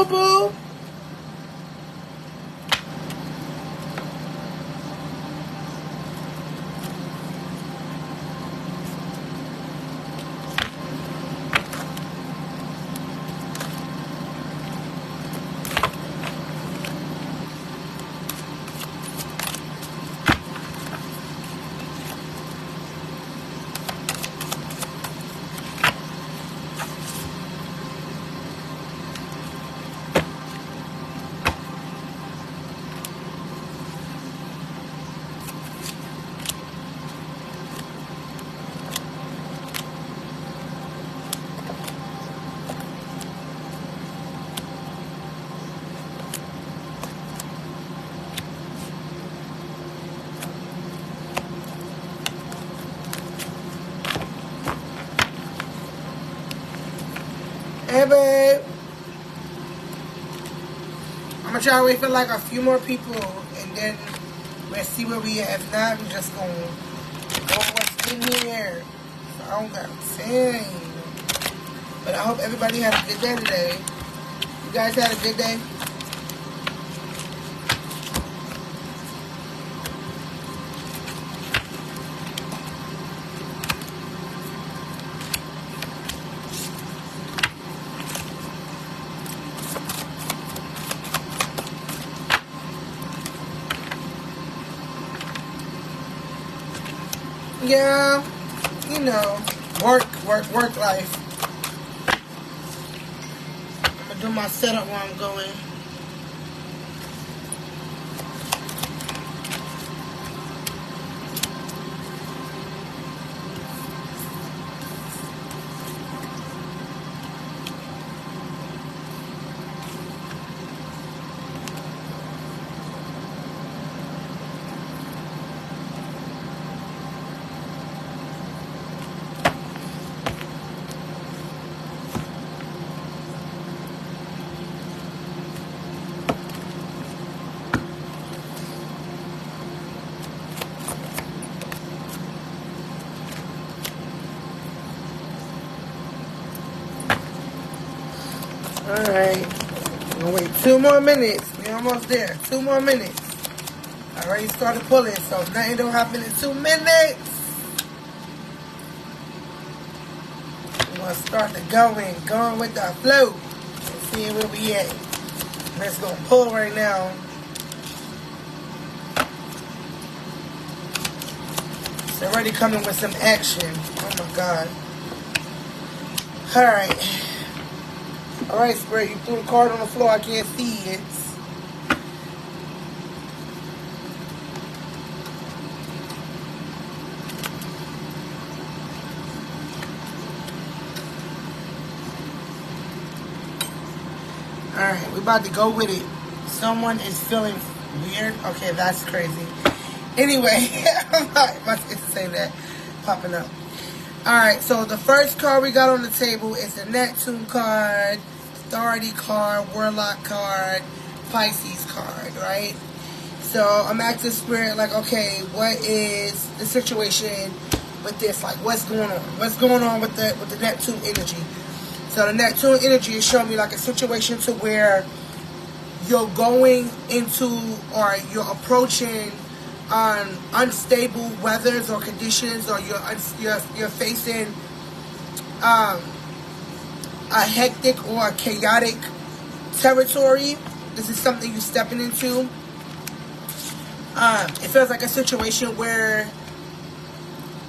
boo-boo. Hey, babe. I'm gonna try to wait for like a few more people, and then we'll see where we at. If not, we're just gonna go what's in here. So I don't got time. But I hope everybody had a good day today. You guys had a good day? Yeah, you know, work life. I'm gonna do my setup while I'm going. Alright, I'm gonna wait 2 more minutes. We're almost there. 2 more minutes. I already started pulling, so nothing don't happen in 2 minutes. We're gonna start the going with the flow, and seeing where we at. Let's go pull right now. It's already coming with some action. Oh my god. Alright. Alright, Spirit, you threw the card on the floor. I can't see it. Alright, we about to go with it. Someone is feeling weird. Okay, that's crazy. Anyway, I'm not about to say that. Popping up. Alright, so the first card we got on the table is the Neptune card, Authority card, Warlock card, Pisces card, right? So I'm asking Spirit, like, okay, what is the situation with this? Like, what's going on? What's going on with the Neptune energy? So the Neptune energy is showing me like a situation to where you're going into or you're approaching unstable weathers or conditions, or you're facing a hectic or a chaotic territory. This is something you're stepping into. It feels like a situation where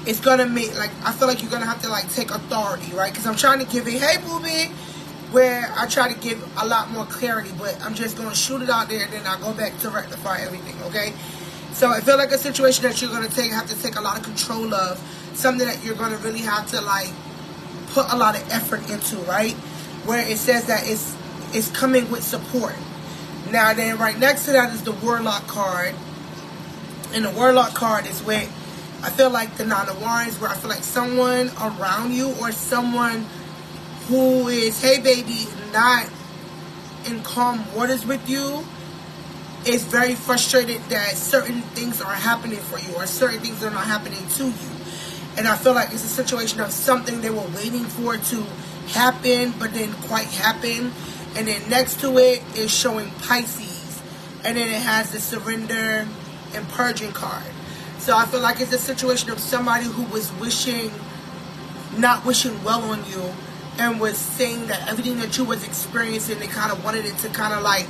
it's gonna make, like, I feel like you're gonna have to like take authority, right? Because I'm trying to give it, hey booby, where I try to give a lot more clarity, but I'm just gonna shoot it out there and then I'll go back to rectify everything, okay? So I feel like a situation that you're gonna have to take a lot of control of, something that you're gonna really have to like put a lot of effort into, right? Where it says that it's coming with support. Now then, right next to that is the Warlock card, and the Warlock card is with, I feel like, the Nine of Wands, where I feel like someone around you or someone who is, hey baby, not in calm waters with you is very frustrated that certain things are happening for you or certain things are not happening to you. And I feel like it's a situation of something they were waiting for to happen but didn't quite happen. And then next to it is showing Pisces. And then it has the surrender and purging card. So I feel like it's a situation of somebody who was not wishing well on you, and was saying that everything that you was experiencing, they kind of wanted it to kind of like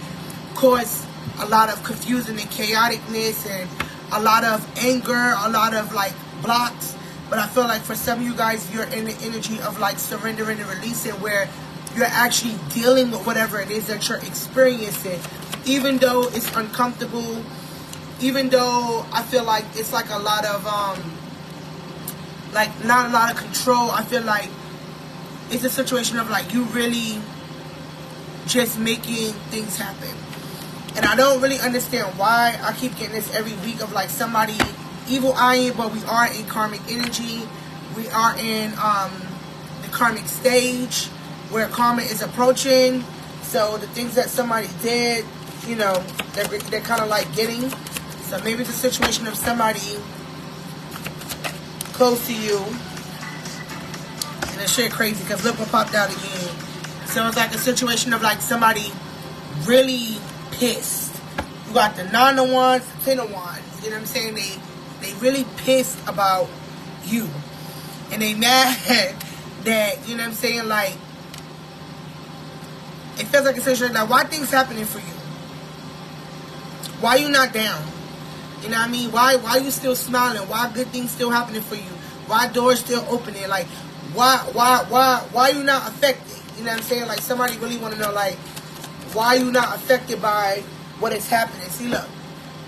cause a lot of confusion and chaoticness and a lot of anger, a lot of like blocks. But I feel like for some of you guys, you're in the energy of like surrendering and releasing, where you're actually dealing with whatever it is that you're experiencing, even though it's uncomfortable, even though I feel like it's like a lot of like not a lot of control. I feel like it's a situation of like you really just making things happen. And I don't really understand why I keep getting this every week of like somebody evil eyeing, but we are in karmic energy. We are in the karmic stage where karma is approaching. So the things that somebody did, you know, they're kind of like getting. So maybe it's a situation of somebody close to you. And that shit crazy because look what popped out again. So it's like a situation of like somebody really pissed. You got the 9 of Wands, the 10 of Wands. You know what I'm saying? They really pissed about you. And they mad that, you know what I'm saying, like, it feels like a situation like, why things happening for you? Why you not down? You know what I mean? Why you still smiling? Why good things still happening for you? Why doors still opening? Like, why you not affected? You know what I'm saying? Like, somebody really want to know, like, why you not affected by what is happening? See, look.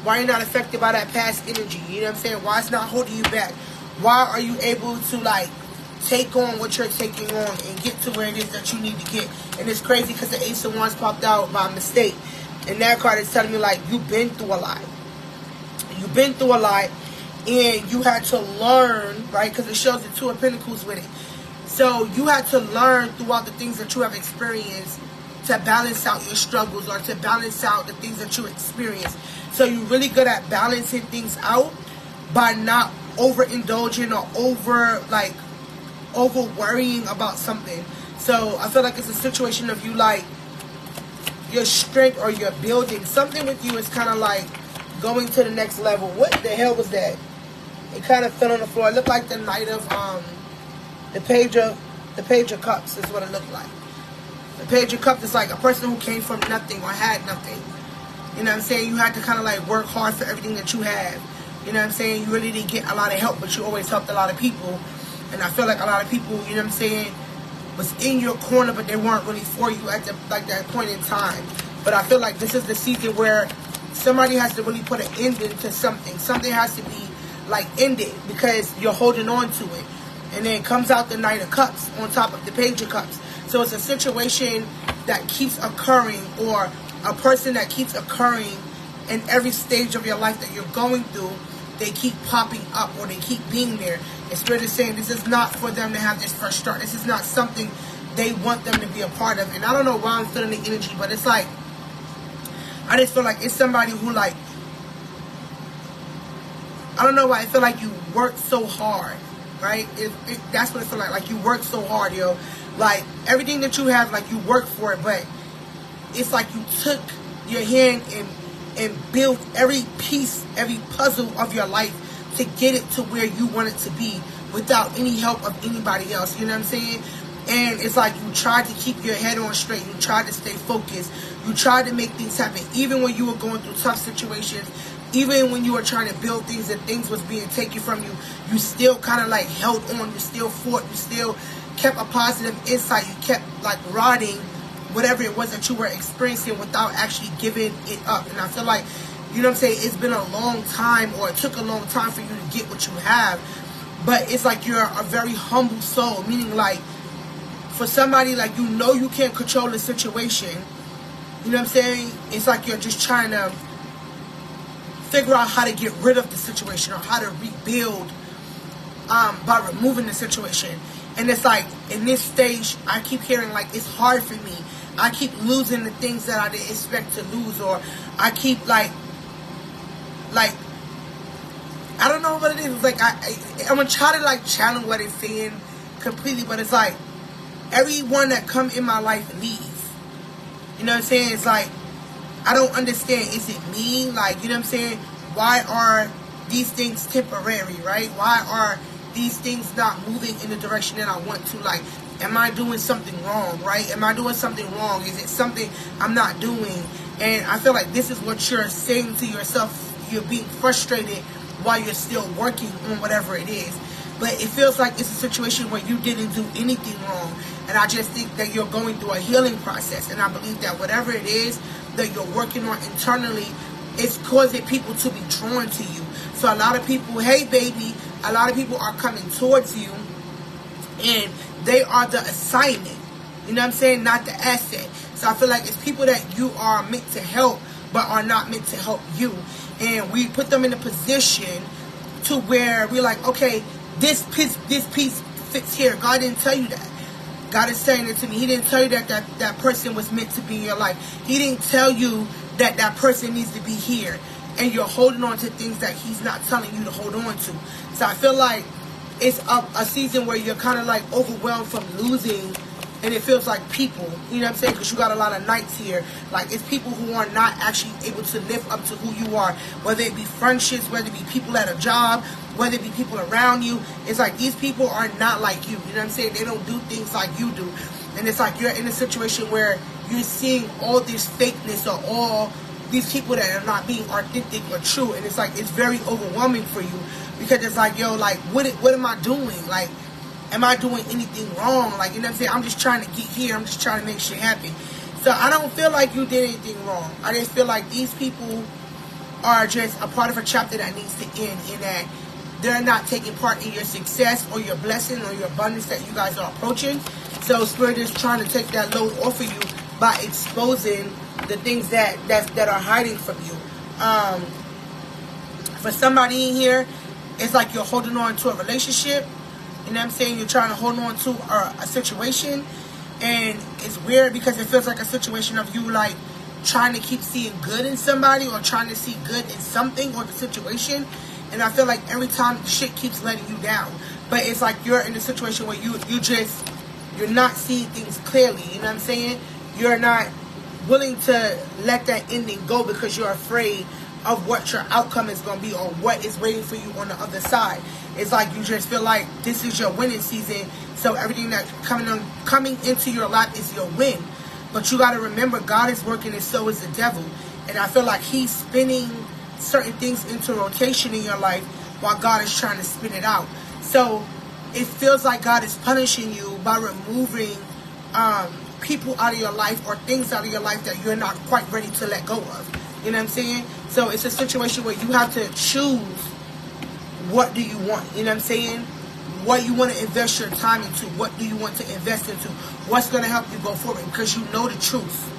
Why you not affected by that past energy? You know what I'm saying? Why it's not holding you back? Why are you able to, like, take on what you're taking on and get to where it is that you need to get? And it's crazy because the Ace of Wands popped out by mistake. And that card is telling me, like, you've been through a lot. You've been through a lot. And you had to learn, right? Because it shows the 2 of Pentacles with it. So you had to learn throughout the things that you have experienced to balance out your struggles or to balance out the things that you experience. So you're really good at balancing things out by not overindulging or over worrying about something. So I feel like it's a situation of you, like, your strength or your building. Something with you is kind of like going to the next level. What the hell was that? It kind of fell on the floor. It looked like the Knight of the Page of Cups is what it looked like. The Page of Cups is like a person who came from nothing or had nothing. You know what I'm saying? You had to kind of like work hard for everything that you have. You know what I'm saying? You really didn't get a lot of help, but you always helped a lot of people. And I feel like a lot of people, you know what I'm saying, was in your corner, but they weren't really for you at that point in time. But I feel like this is the season where somebody has to really put an ending to something. Something has to be like ended because you're holding on to it. And then comes out the Knight of Cups on top of the Page of Cups. So it's a situation that keeps occurring, or a person that keeps occurring in every stage of your life that you're going through. They keep popping up, or they keep being there. And Spirit is saying this is not for them to have this fresh start. This is not something they want them to be a part of. And I don't know why I'm feeling the energy, but it's like, I just feel like it's somebody who, like, I don't know why I feel like you work so hard, right? That's what it feels like you work so hard, yo. Like, everything that you have, like, you work for it, but it's like you took your hand and built every piece, every puzzle of your life to get it to where you want it to be without any help of anybody else. You know what I'm saying? And it's like you tried to keep your head on straight. You tried to stay focused. You tried to make things happen. Even when you were going through tough situations, even when you were trying to build things and things was being taken from you, you still kind of like held on. You still fought. You still kept a positive insight. You kept like riding whatever it was that you were experiencing without actually giving it up. And I feel like, you know what I'm saying, it's been a long time, or it took a long time for you to get what you have. But it's like you're a very humble soul, meaning like for somebody, like, you know, you can't control the situation. You know what I'm saying? It's like you're just trying to figure out how to get rid of the situation or how to rebuild by removing the situation. And it's like, in this stage, I keep hearing, like, it's hard for me. I keep losing the things that I didn't expect to lose, or I keep, like, I don't know what it is. It's like, I'm going to try to, like, channel what it's saying completely, but it's like, everyone that come in my life leave. You know what I'm saying? It's like, I don't understand. Is it me? Like, you know what I'm saying? Why are these things temporary, right? Why are these things not moving in the direction that I want to? Like, am I doing something wrong, right? Am I doing something wrong? Is it something I'm not doing? And I feel like this is what you're saying to yourself. You're being frustrated while you're still working on whatever it is. But it feels like it's a situation where you didn't do anything wrong. And I just think that you're going through a healing process. And I believe that whatever it is that you're working on internally, it's causing people to be drawn to you. So a lot of people, hey baby, a lot of people are coming towards you, and they are the assignment. You know what I'm saying? Not the asset. So I feel like it's people that you are meant to help, but are not meant to help you. And we put them in a position to where we're like, okay, this piece fits here. God didn't tell you that. God is saying it to me. He didn't tell you that person was meant to be in your life. He didn't tell you that person needs to be here. And you're holding on to things that he's not telling you to hold on to. So I feel like it's a season where you're kind of like overwhelmed from losing. And it feels like people, you know what I'm saying? Because you got a lot of knights here. Like, it's people who are not actually able to live up to who you are. Whether it be friendships, whether it be people at a job, whether it be people around you. It's like these people are not like you. You know what I'm saying? They don't do things like you do. And it's like you're in a situation where you're seeing all this fakeness or all these people that are not being authentic or true. And it's like, it's very overwhelming for you. Because it's like, yo, like, what am I doing? Like, am I doing anything wrong? Like, you know what I'm saying? I'm just trying to get here. I'm just trying to make shit happen. So I don't feel like you did anything wrong. I just feel like these people are just a part of a chapter that needs to end, in that they're not taking part in your success or your blessing or your abundance that you guys are approaching. So Spirit is trying to take that load off of you by exposing the things that are hiding from you. For somebody in here, it's like you're holding on to a relationship. You know what I'm saying? You're trying to hold on to a situation. And it's weird because it feels like a situation of you like trying to keep seeing good in somebody or trying to see good in something or the situation. And I feel like every time shit keeps letting you down. But it's like you're in a situation where you're not seeing things clearly. You know what I'm saying? You're not willing to let that ending go because you're afraid of what your outcome is going to be or what is waiting for you on the other side. It's like you just feel like this is your winning season, so everything that's coming into your lap is your win. But you got to remember, God is working and so is the devil. And I feel like he's spinning certain things into rotation in your life while God is trying to spin it out. So it feels like God is punishing you by removing people out of your life or things out of your life that you're not quite ready to let go of. You know what I'm saying? So it's a situation where you have to choose, what do you want? You know what I'm saying? What you want to invest your time into. What do you want to invest into? What's going to help you go forward? Because you know the truth.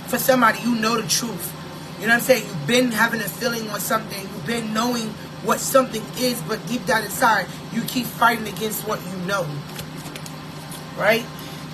For somebody, you know the truth. You know what I'm saying? You've been having a feeling on something. You've been knowing what something is, but deep down inside, you keep fighting against what you know. Right?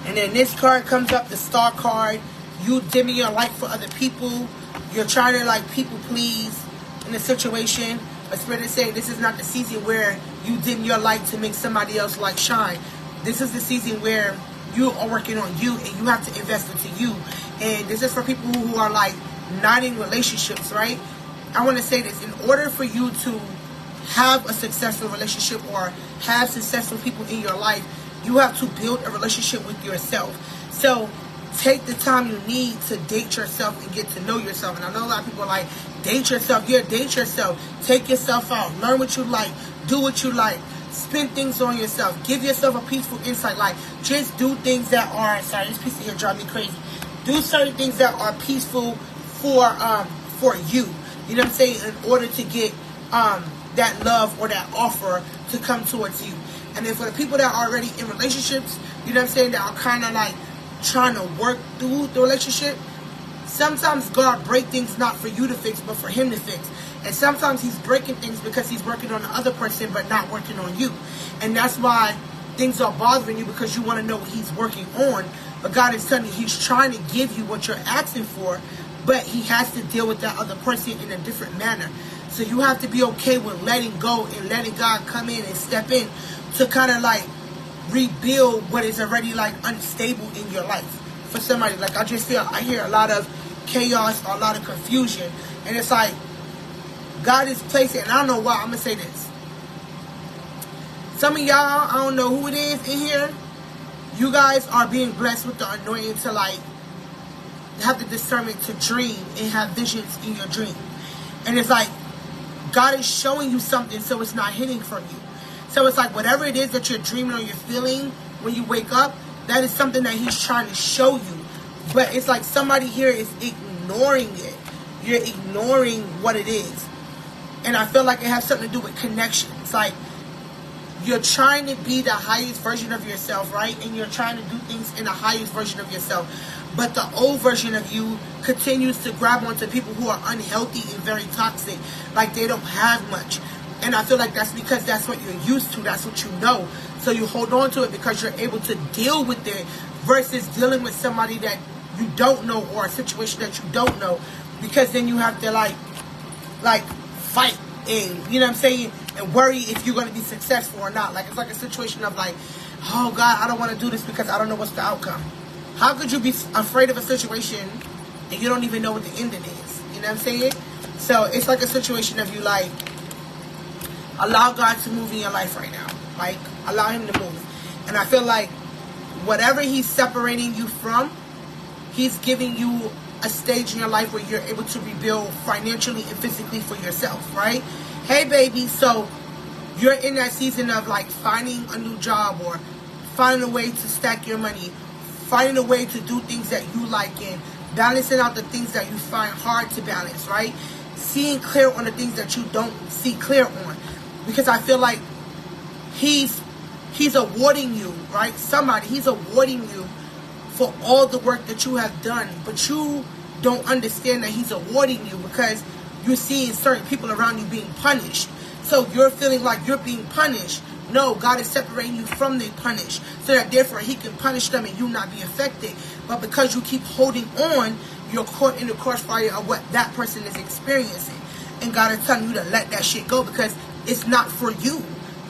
And then this card comes up, the Star card. You dimming your light for other people. You're trying to like people please in a situation. But Spirit is saying this is not the season where you dim your light to make somebody else light shine. This is the season where you are working on you and you have to invest into you. And this is for people who are like not in relationships, right? I want to say this. In order for you to have a successful relationship or have successful people in your life, you have to build a relationship with yourself. So take the time you need to date yourself and get to know yourself. And I know a lot of people are like, date yourself. Yeah, date yourself. Take yourself out. Learn what you like. Do what you like. Spend things on yourself. Give yourself a peaceful insight. Like, just do things that are, sorry, this piece of here drives me crazy. Do certain things that are peaceful for you. You know what I'm saying? In order to get that love or that offer to come towards you. And then for the people that are already in relationships, you know what I'm saying, that are kind of like trying to work through the relationship, sometimes God break things not for you to fix, but for him to fix. And sometimes he's breaking things because he's working on the other person, but not working on you. And that's why things are bothering you, because you want to know what he's working on. But God is telling you he's trying to give you what you're asking for, but he has to deal with that other person in a different manner. So you have to be okay with letting go and letting God come in and step in to kind of like rebuild what is already like unstable in your life. for somebody. Like, I just feel, I hear a lot of chaos, or a lot of confusion. And it's like, God is placing, and I don't know why, I'm going to say this. Some of y'all, I don't know who it is in here, you guys are being blessed with the anointing to, like, have the discernment to dream and have visions in your dream. And it's like, God is showing you something so it's not hidden from you. So it's like, whatever it is that you're dreaming or you're feeling when you wake up, that is something that he's trying to show you. But it's like somebody here is ignoring it. You're ignoring what it is. And I feel like it has something to do with connection. It's like, you're trying to be the highest version of yourself, right? And you're trying to do things in the highest version of yourself. But the old version of you continues to grab onto people who are unhealthy and very toxic. Like, they don't have much. And I feel like that's because that's what you're used to. That's what you know. So you hold on to it because you're able to deal with it versus dealing with somebody that you don't know or a situation that you don't know. Because then you have to, like fight and, you know what I'm saying, and worry if you're going to be successful or not. Like, it's like a situation of like, oh God, I don't want to do this because I don't know what's the outcome. How could you be afraid of a situation and you don't even know what the ending is? You know what I'm saying? So it's like a situation of you, like, allow God to move in your life right now. Like, allow him to move. And I feel like whatever he's separating you from, he's giving you a stage in your life where you're able to rebuild financially and physically for yourself, right? Hey, baby, so you're in that season of, like, finding a new job or finding a way to stack your money, finding a way to do things that you like and balancing out the things that you find hard to balance, right? Seeing clear on the things that you don't see clear on. Because I feel like he's awarding you, right? He's awarding you for all the work that you have done. But you don't understand that he's awarding you because you're seeing certain people around you being punished. So you're feeling like you're being punished. No, God is separating you from the punished so that therefore he can punish them and you not be affected. But because you keep holding on, you're caught in the crossfire of what that person is experiencing. And God is telling you to let that shit go because it's not for you.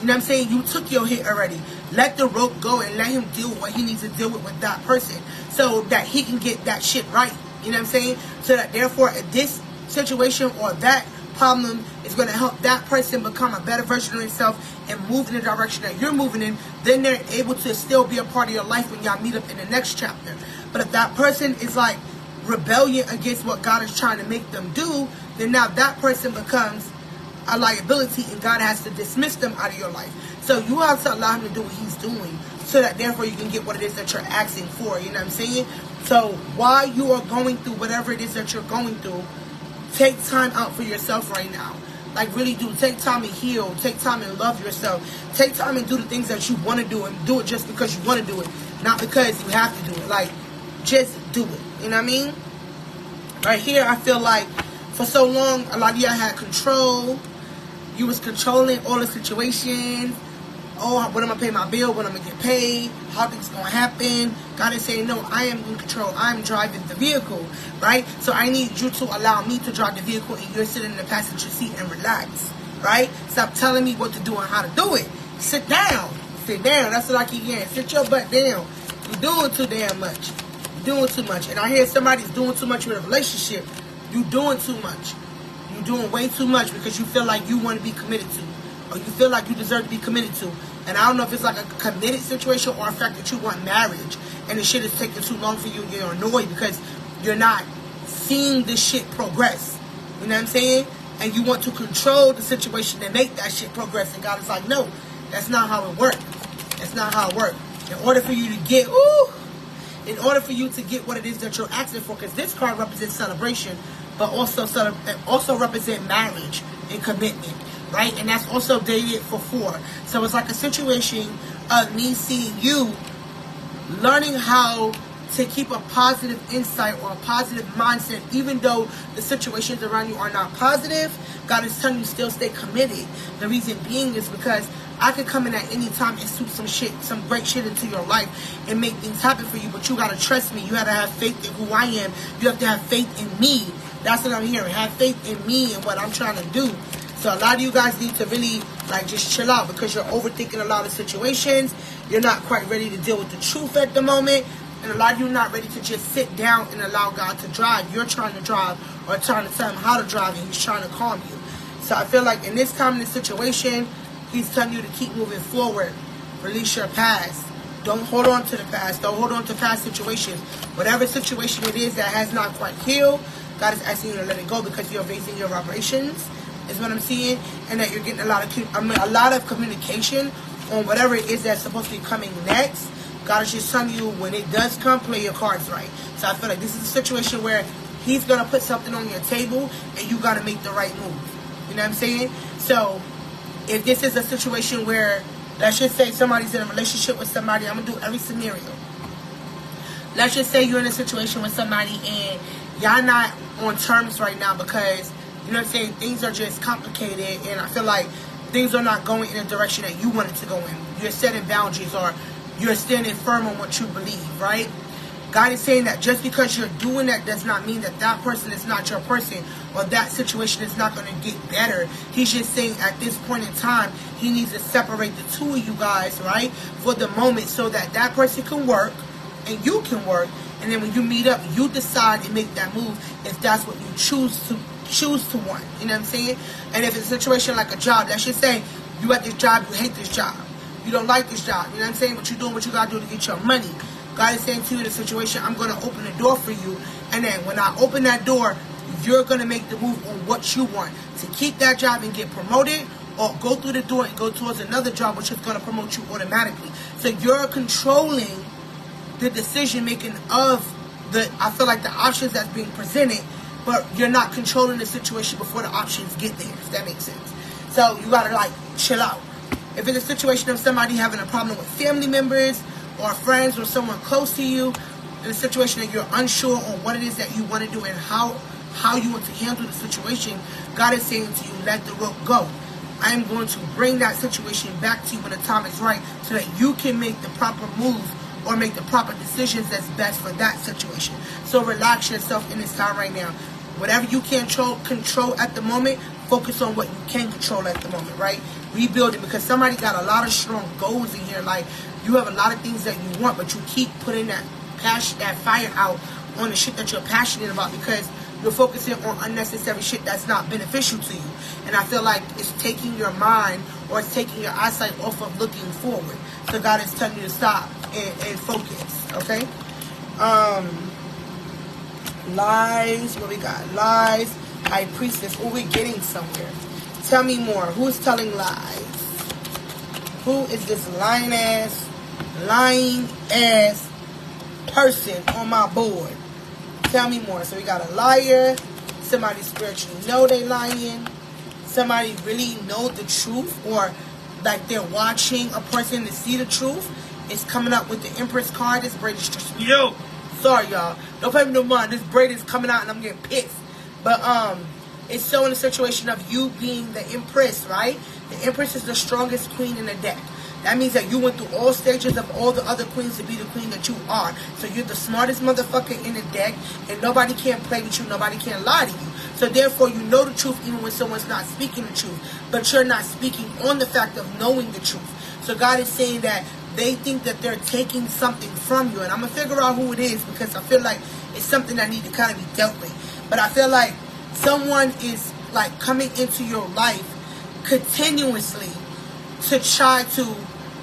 You know what I'm saying? You took your hit already. Let the rope go and let him deal with what he needs to deal with that person so that he can get that shit right. You know what I'm saying? So that therefore this situation or that problem is going to help that person become a better version of themselves and move in the direction that you're moving in. Then they're able to still be a part of your life when y'all meet up in the next chapter. But if that person is like rebellion against what God is trying to make them do, then now that person becomes a liability and God has to dismiss them out of your life. So you have to allow him to do what he's doing so that therefore you can get what it is that you're asking for. You know what I'm saying? So while you are going through whatever it is that you're going through, take time out for yourself right now. Like, really do. Take time and heal. Take time and love yourself. Take time and do the things that you want to do and do it just because you want to do it. Not because you have to do it. Like, just do it. You know what I mean? Right here, I feel like for so long, a lot of y'all had control. You was controlling all the situations. Oh, when I'm going to pay my bill, when I'm going to get paid, how things going to happen. God is saying, no, I am in control. I'm driving the vehicle, right? So I need you to allow me to drive the vehicle and you're sitting in the passenger seat and relax, right? Stop telling me what to do and how to do it. Sit down. Sit down. That's what I keep hearing. Sit your butt down. You're doing too damn much. You're doing too much. And I hear somebody's doing too much with a relationship. You're doing too much. You're doing way too much because you feel like you want to be committed to. Or you feel like you deserve to be committed to. And I don't know if it's like a committed situation or a fact that you want marriage and the shit is taking too long for you and you're annoyed because you're not seeing this shit progress. You know what I'm saying? And you want to control the situation and make that shit progress. And God is like, no, that's not how it works. That's not how it works. In order for you to get, what it is that you're asking for, because this card represents celebration, but also represent marriage and commitment. Right? And that's also dated for 4. So it's like a situation of me seeing you learning how to keep a positive insight or a positive mindset, even though the situations around you are not positive. God is telling you still stay committed. The reason being is because I could come in at any time and swoop some great shit into your life and make things happen for you. But you got to trust me. You got to have faith in who I am. You have to have faith in me. That's what I'm hearing. Have faith in me and what I'm trying to do. So a lot of you guys need to really, like, just chill out because you're overthinking a lot of situations. You're not quite ready to deal with the truth at the moment. And a lot of you are not ready to just sit down and allow God to drive. You're trying to drive or trying to tell him how to drive, and he's trying to calm you. So I feel like in this time, in this situation, he's telling you to keep moving forward. Release your past. Don't hold on to the past. Don't hold on to past situations. Whatever situation it is that has not quite healed, God is asking you to let it go because you're raising your vibrations, is what I'm seeing. And that you're getting a lot of communication on whatever it is that's supposed to be coming next. God is just telling you, when it does come, play your cards right. So I feel like this is a situation where he's going to put something on your table and you got to make the right move. You know what I'm saying? So if this is a situation where, let's just say somebody's in a relationship with somebody, I'm going to do every scenario. Let's just say you're in a situation with somebody and y'all not on terms right now because, you know what I'm saying, things are just complicated, and I feel like things are not going in the direction that you want it to go in. You're setting boundaries, or you're standing firm on what you believe, right? God is saying that just because you're doing that does not mean that that person is not your person, or that situation is not going to get better. He's just saying at this point in time, he needs to separate the two of you guys, right, for the moment, so that that person can work and you can work. And then when you meet up, you decide and make that move if that's what you choose to want. You know what I'm saying? And if it's a situation like a job, let's just say you at this job, you hate this job. You don't like this job. You know what I'm saying? But you're doing what you got to do to get your money. God is saying to you in a situation, I'm going to open the door for you. And then when I open that door, you're going to make the move on what you want. To keep that job and get promoted, or go through the door and go towards another job which is going to promote you automatically. So you're controlling the decision making of I feel like the options that's being presented, but you're not controlling the situation before the options get there, if that makes sense. So you gotta like chill out. If it's a situation of somebody having a problem with family members or friends or someone close to you, in a situation that you're unsure on what it is that you want to do and how you want to handle the situation, God is saying to you, let the rope go. I am going to bring that situation back to you when the time is right, so that you can make the proper move or make the proper decisions that's best for that situation. So relax yourself in this time right now. Whatever you can't control at the moment, focus on what you can control at the moment, right? Rebuilding, because somebody got a lot of strong goals in here. Like, you have a lot of things that you want, but you keep putting that passion, that fire out on the shit that you're passionate about, because you're focusing on unnecessary shit that's not beneficial to you. And I feel like it's taking your mind, or it's taking your eyesight off of looking forward. So God is telling you to stop and focus, okay? Lies, what we got? Lies, high priestess. Oh, we're getting somewhere. Tell me more. Who's telling lies? Who is this lying ass person on my board? Tell me more. So we got a liar, somebody spiritually know they lying, somebody really know the truth, or like they're watching a person to see the truth. It's coming up with the Empress card. This braid is just, yo, sorry y'all, don't pay me no mind. This braid is coming out and I'm getting pissed. But it's showing a situation of you being the Empress, right? The Empress is the strongest queen in the deck. That means that you went through all stages of all the other queens to be the queen that you are. So you're the smartest motherfucker in the deck, and nobody can play with you, nobody can lie to you. So therefore, you know the truth even when someone's not speaking the truth. But you're not speaking on the fact of knowing the truth. So God is saying that they think that they're taking something from you. And I'm going to figure out who it is, because I feel like it's something that needs to kind of be dealt with. But I feel like someone is like coming into your life continuously to try to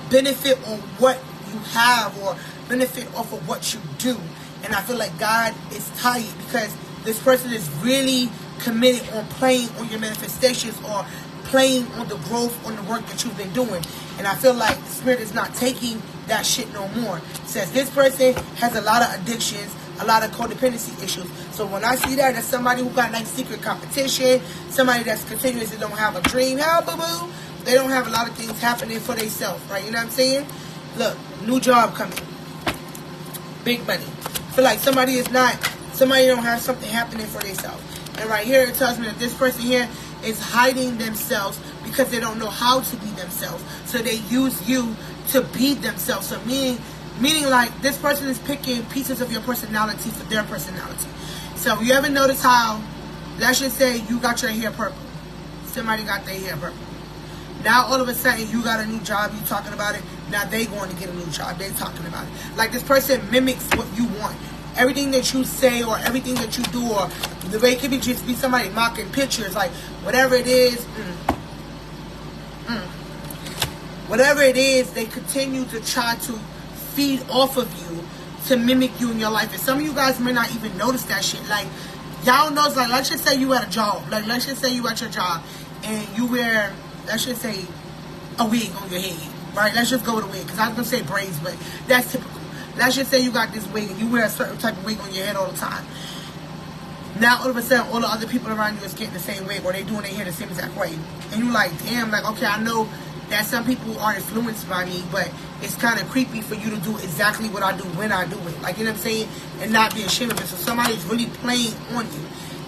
benefit on what you have, or benefit off of what you do. And I feel like God is tired, because this person is really committed on playing on your manifestations, or playing on the growth, on the work that you've been doing. And I feel like the Spirit is not taking that shit no more. It says this person has a lot of addictions, a lot of codependency issues. So when I see that, that's somebody who got like secret competition, somebody that's continuously don't have a dream. How, boo-boo? They don't have a lot of things happening for themselves, right? You know what I'm saying? Look, new job coming. Big money. I feel like somebody don't have something happening for themselves. And right here, it tells me that this person here is hiding themselves because they don't know how to be themselves. So they use you to be themselves. So meaning like this person is picking pieces of your personality for their personality. So you ever notice how, let's just say you got your hair purple. Somebody got their hair purple. Now all of a sudden you got a new job, you talking about it. Now they going to get a new job, they talking about it. Like this person mimics what you want. Everything that you say or everything that you do, or the way it could be just be somebody mocking pictures, like whatever it is, whatever it is, they continue to try to feed off of you to mimic you in your life. And some of you guys may not even notice that shit. Like, y'all knows, like, let's just say you at a job. Like, let's just say you at your job and you wear, let's just say, a wig on your head, right? Let's just go with a wig, because I was going to say braids, but that's typical. Let's just say you got this wig and you wear a certain type of wig on your head all the time. Now, all of a sudden, all the other people around you is getting the same wig, or they doing their hair the same exact way. And you like, damn, like, okay, I know that some people are influenced by me, but it's kind of creepy for you to do exactly what I do when I do it. Like, you know what I'm saying? And not be ashamed of it. So somebody's really playing on you.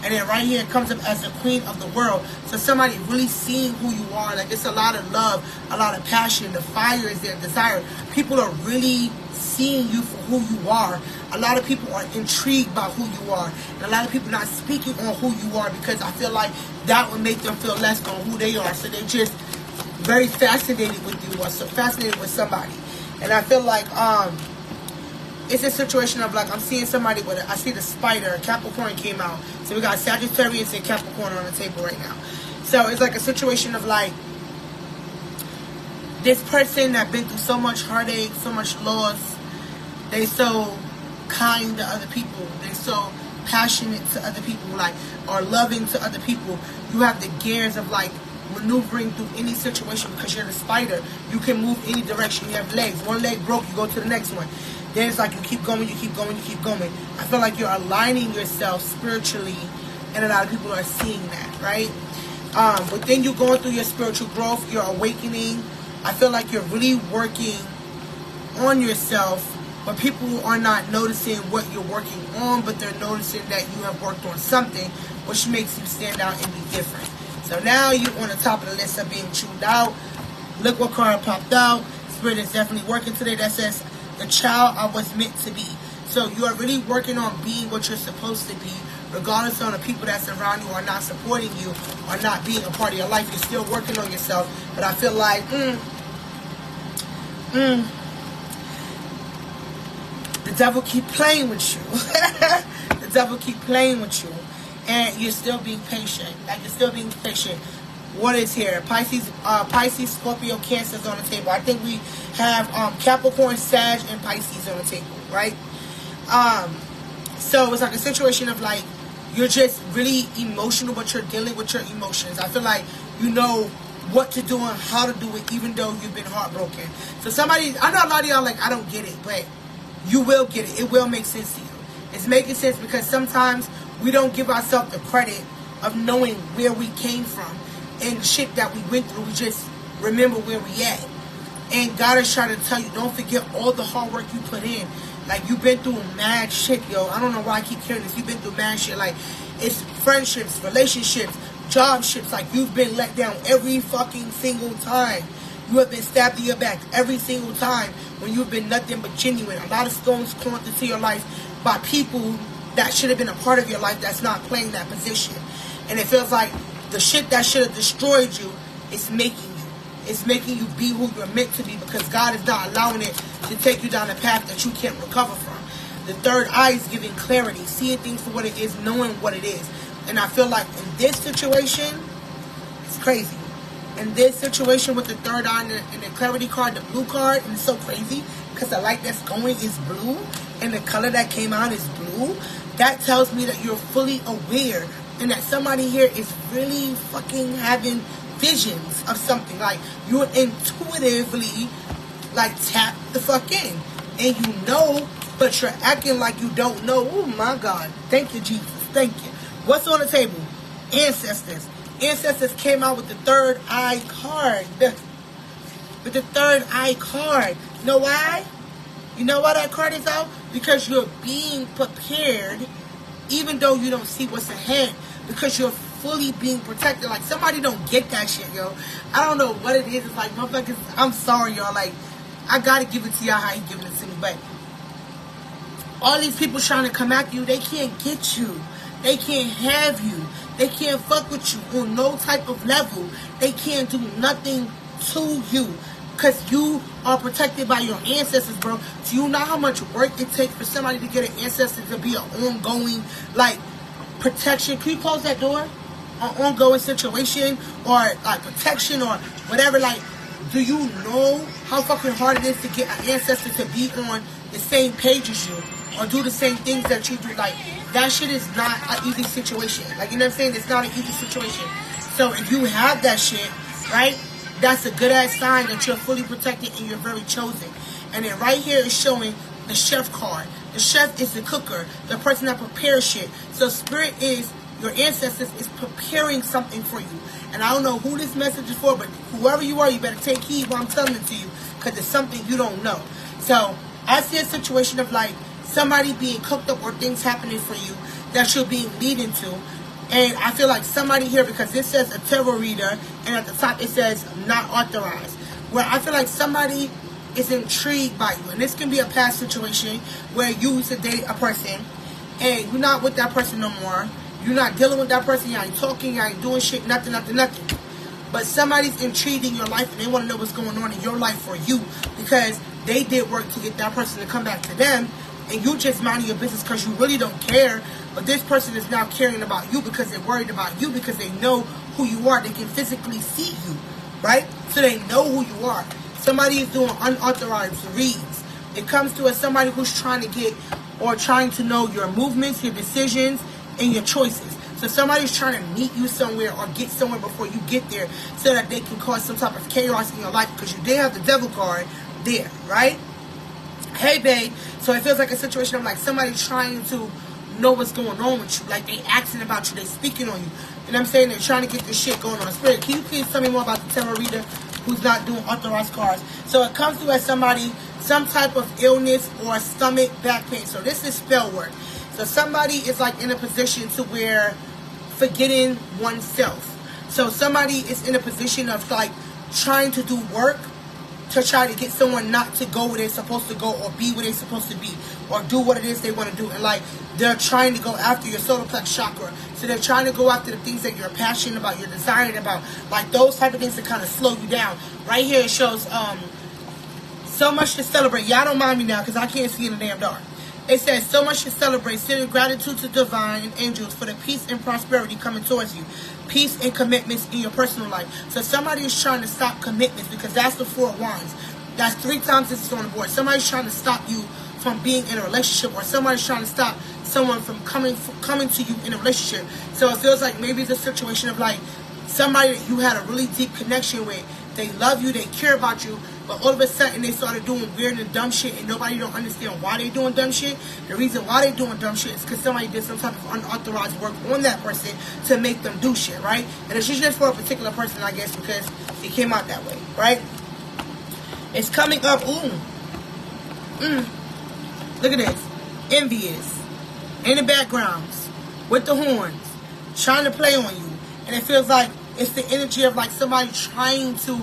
And then right here it comes up as the queen of the world. So somebody really seeing who you are. Like, it's a lot of love, a lot of passion. The fire is there, desire. People are really seeing you for who you are. A lot of people are intrigued by who you are. And a lot of people not speaking on who you are, because I feel like that would make them feel less on who they are. So they just very fascinated with you, or so fascinated with somebody. And I feel like it's a situation of, like, I'm seeing somebody with I see the spider. Capricorn came out, so we got Sagittarius and Capricorn on the table right now. So it's like a situation of, like, this person that been through so much heartache, so much loss. They so kind to other people. They so passionate to other people, like, or loving to other people. You have the gears of, like, maneuvering through any situation, because you're the spider. You can move any direction. You have legs. One leg broke, you go to the next one. Then it's like you keep going, you keep going, you keep going. I feel like you're aligning yourself spiritually, and a lot of people are seeing that, right? But then you're going through your spiritual growth, you're awakening. I feel like you're really working on yourself, but people are not noticing what you're working on, but they're noticing that you have worked on something, which makes you stand out and be different. So now you're on the top of the list of being chewed out. Look what card popped out. Spirit is definitely working today. That says, the child I was meant to be. So you are really working on being what you're supposed to be, regardless of the people that's around you are not supporting you, or not being a part of your life. You're still working on yourself. But I feel like, the devil keep playing with you. The devil keep playing with you. And you're still being patient. Like, you're still being patient. What is here? Pisces, Scorpio, Cancer's on the table. I think we have Capricorn, Sag, and Pisces on the table, right? So it's like a situation of, like, you're just really emotional, but you're dealing with your emotions. I feel like you know what to do and how to do it, even though you've been heartbroken. So somebody, I know a lot of y'all like, I don't get it, but you will get it. It will make sense to you. It's making sense, because sometimes we don't give ourselves the credit of knowing where we came from and shit that we went through. We just remember where we at. And God is trying to tell you, don't forget all the hard work you put in. Like, you've been through mad shit, yo. I don't know why I keep hearing this. You've been through mad shit. Like, it's friendships, relationships, jobships. Like, you've been let down every fucking single time. You have been stabbed in your back every single time when you've been nothing but genuine. A lot of stones clumped into your life by people that should have been a part of your life that's not playing that position. And it feels like the shit that should have destroyed you is making you. It's making you be who you're meant to be, because God is not allowing it to take you down a path that you can't recover from. The third eye is giving clarity, seeing things for what it is, knowing what it is. And I feel like in this situation, it's crazy. In this situation with the third eye and the clarity card, the blue card, and it's so crazy because the light that's going is blue and the color that came out is blue. That tells me that you're fully aware and that somebody here is really fucking having visions of something. Like, you're intuitively, like, tap the fuck in. And you know, but you're acting like you don't know. Oh my God. Thank you, Jesus. Thank you. What's on the table? Ancestors. Ancestors came out with the third eye card. With the third eye card. You know why? You know why that card is out? Because you're being prepared even though you don't see what's ahead. Because you're fully being protected. Like, somebody don't get that shit, yo. I don't know what it is. It's like, motherfuckers, I'm sorry, y'all. Like, I gotta give it to y'all how you giving it to me. But all these people trying to come at you, they can't get you. They can't have you. They can't fuck with you on no type of level. They can't do nothing to you. Because you are protected by your ancestors, bro. Do you know how much work it takes for somebody to get an ancestor to be an ongoing, like, protection? Can you close that door? An ongoing situation, or like protection, or whatever. Like, do you know how fucking hard it is to get an ancestor to be on the same page as you, or do the same things that you do? Like, that shit is not an easy situation. Like, you know what I'm saying? It's not an easy situation. So if you have that shit, right, that's a good ass sign that you're fully protected and you're very chosen. And then right here is showing the chef card. The chef is the cooker, the person that prepares shit. So spirit is, your ancestors is preparing something for you. And I don't know who this message is for, but whoever you are, you better take heed while I'm telling it to you, because it's something you don't know. So I see a situation of like somebody being cooked up or things happening for you that you're being leading to. And I feel like somebody here, because this says a tarot reader, and at the top it says not authorized, where I feel like somebody is intrigued by you. And this can be a past situation where you used to date a person and you're not with that person no more. You're not dealing with that person. You ain't talking. You ain't doing shit. Nothing. But somebody's intrigued in your life and they want to know what's going on in your life for you, because they did work to get that person to come back to them, and you just minding your business because you really don't care. But this person is now caring about you because they're worried about you, because they know who you are. They can physically see you, right? So they know who you are. Somebody is doing unauthorized reads. It comes to us somebody who's trying to get or trying to know your movements, your decisions, and your choices. So somebody's trying to meet you somewhere or get somewhere before you get there, so that they can cause some type of chaos in your life, because you did have the devil card there, right? Hey, babe. So it feels like a situation of like somebody trying to know what's going on with you. Like, they asking about you. They speaking on you. And I'm saying they're trying to get this shit going on. Spirit, can you please tell me more about the tarot reader who's not doing authorized cards? So it comes to as somebody, some type of illness or stomach, back pain. So this is spell work. So somebody is like in a position to where forgetting oneself. So somebody is in a position of like trying to do work to try to get someone not to go where they're supposed to go, or be where they're supposed to be, or do what it is they want to do. And like, they're trying to go after your solar plex chakra. So they're trying to go after the things that you're passionate about, you're desiring about, like those type of things that kind of slow you down. Right here it shows so much to celebrate. Y'all don't mind me now because I can't see in the damn dark. It says, so much to celebrate. Sending gratitude to divine and angels for the peace and prosperity coming towards you. Peace and commitments in your personal life. So somebody is trying to stop commitments, because that's the 4 of Wands. That's 3 times this is on the board. Somebody's trying to stop you from being in a relationship, or somebody's trying to stop someone from coming to you in a relationship. So it feels like maybe it's a situation of like somebody that you had a really deep connection with. They love you, they care about you, but all of a sudden they started doing weird and dumb shit, and nobody don't understand why they doing dumb shit. The reason why they doing dumb shit is because somebody did some type of unauthorized work on that person to make them do shit, right? And it's just for a particular person, I guess, because it came out that way, right? It's coming up. Look at this. Envious. In the backgrounds. With the horns. Trying to play on you. And it feels like it's the energy of like somebody trying to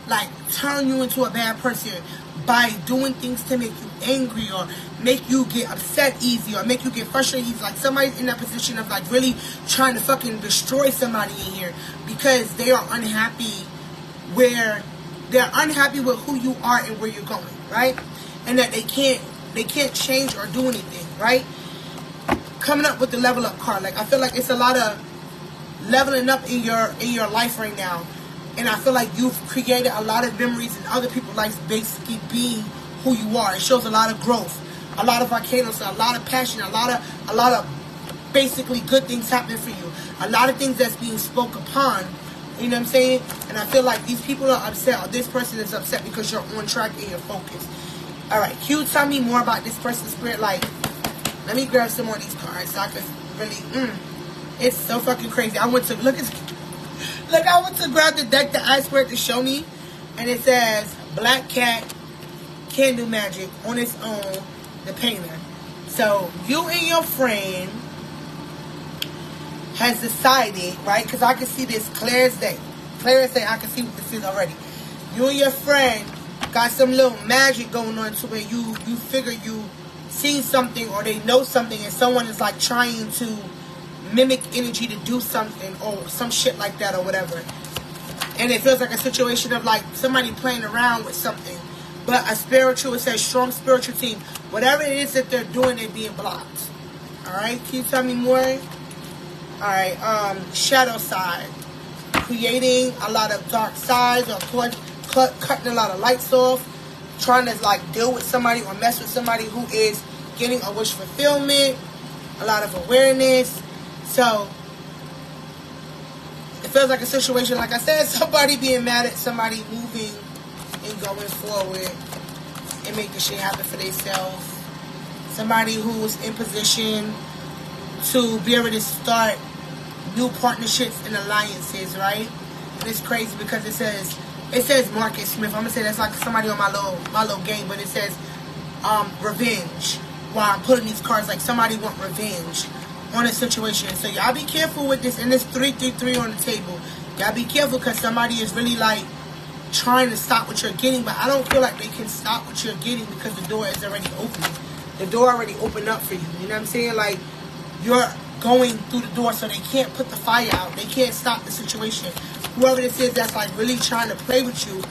like turn you into a bad person by doing things to make you angry, or make you get upset easy, or make you get frustrated easy. Like somebody's in that position of like really trying to fucking destroy somebody in here, because they are unhappy where they're unhappy with who you are and where you're going, right? And that they can't change or do anything, right? Coming up with the level up card. Like, I feel like it's a lot of leveling up in your life right now. And I feel like you've created a lot of memories in other people's lives, basically being who you are. It shows a lot of growth, a lot of volcanoes, a lot of passion, a lot of basically good things happening for you. A lot of things that's being spoke upon. You know what I'm saying? And I feel like these people are upset, or this person is upset because you're on track and you're focused. Alright, Q, tell me more about this person's spirit. Like, let me grab some more of these cards so I can really, it's so fucking crazy. I went to grab the deck that I spread to show me, and it says Black Cat Candle Magic on its own, the painter. So you and your friend has decided, right? Because I can see this clear as day. Clear as day, I can see what this is already. You and your friend got some little magic going on to where you figure you see something, or they know something, and someone is like trying to mimic energy to do something or some shit like that or whatever. And it feels like a situation of like somebody playing around with something. But a spiritual, it says strong spiritual team. Whatever it is that they're doing, they're being blocked. Alright, can you tell me more? Alright, shadow side. Creating a lot of dark sides or cutting a lot of lights off. Trying to like deal with somebody or mess with somebody who is getting a wish fulfillment. A lot of awareness. So, it feels like a situation, like I said, somebody being mad at somebody moving and going forward and making shit happen for themselves. Somebody who's in position to be able to start new partnerships and alliances, right? And it's crazy because it says Marcus Smith. I'm gonna say that's like somebody on my little game, but it says revenge. While I'm putting these cards, like somebody want revenge on a situation. So y'all be careful with this. And this 333 on the table. Y'all be careful because somebody is really like trying to stop what you're getting, but I don't feel like they can stop what you're getting because the door is already open. The door already opened up for you. You know what I'm saying? Like, you're going through the door, so they can't put the fire out. They can't stop the situation. Whoever this is that's like really trying to play with you,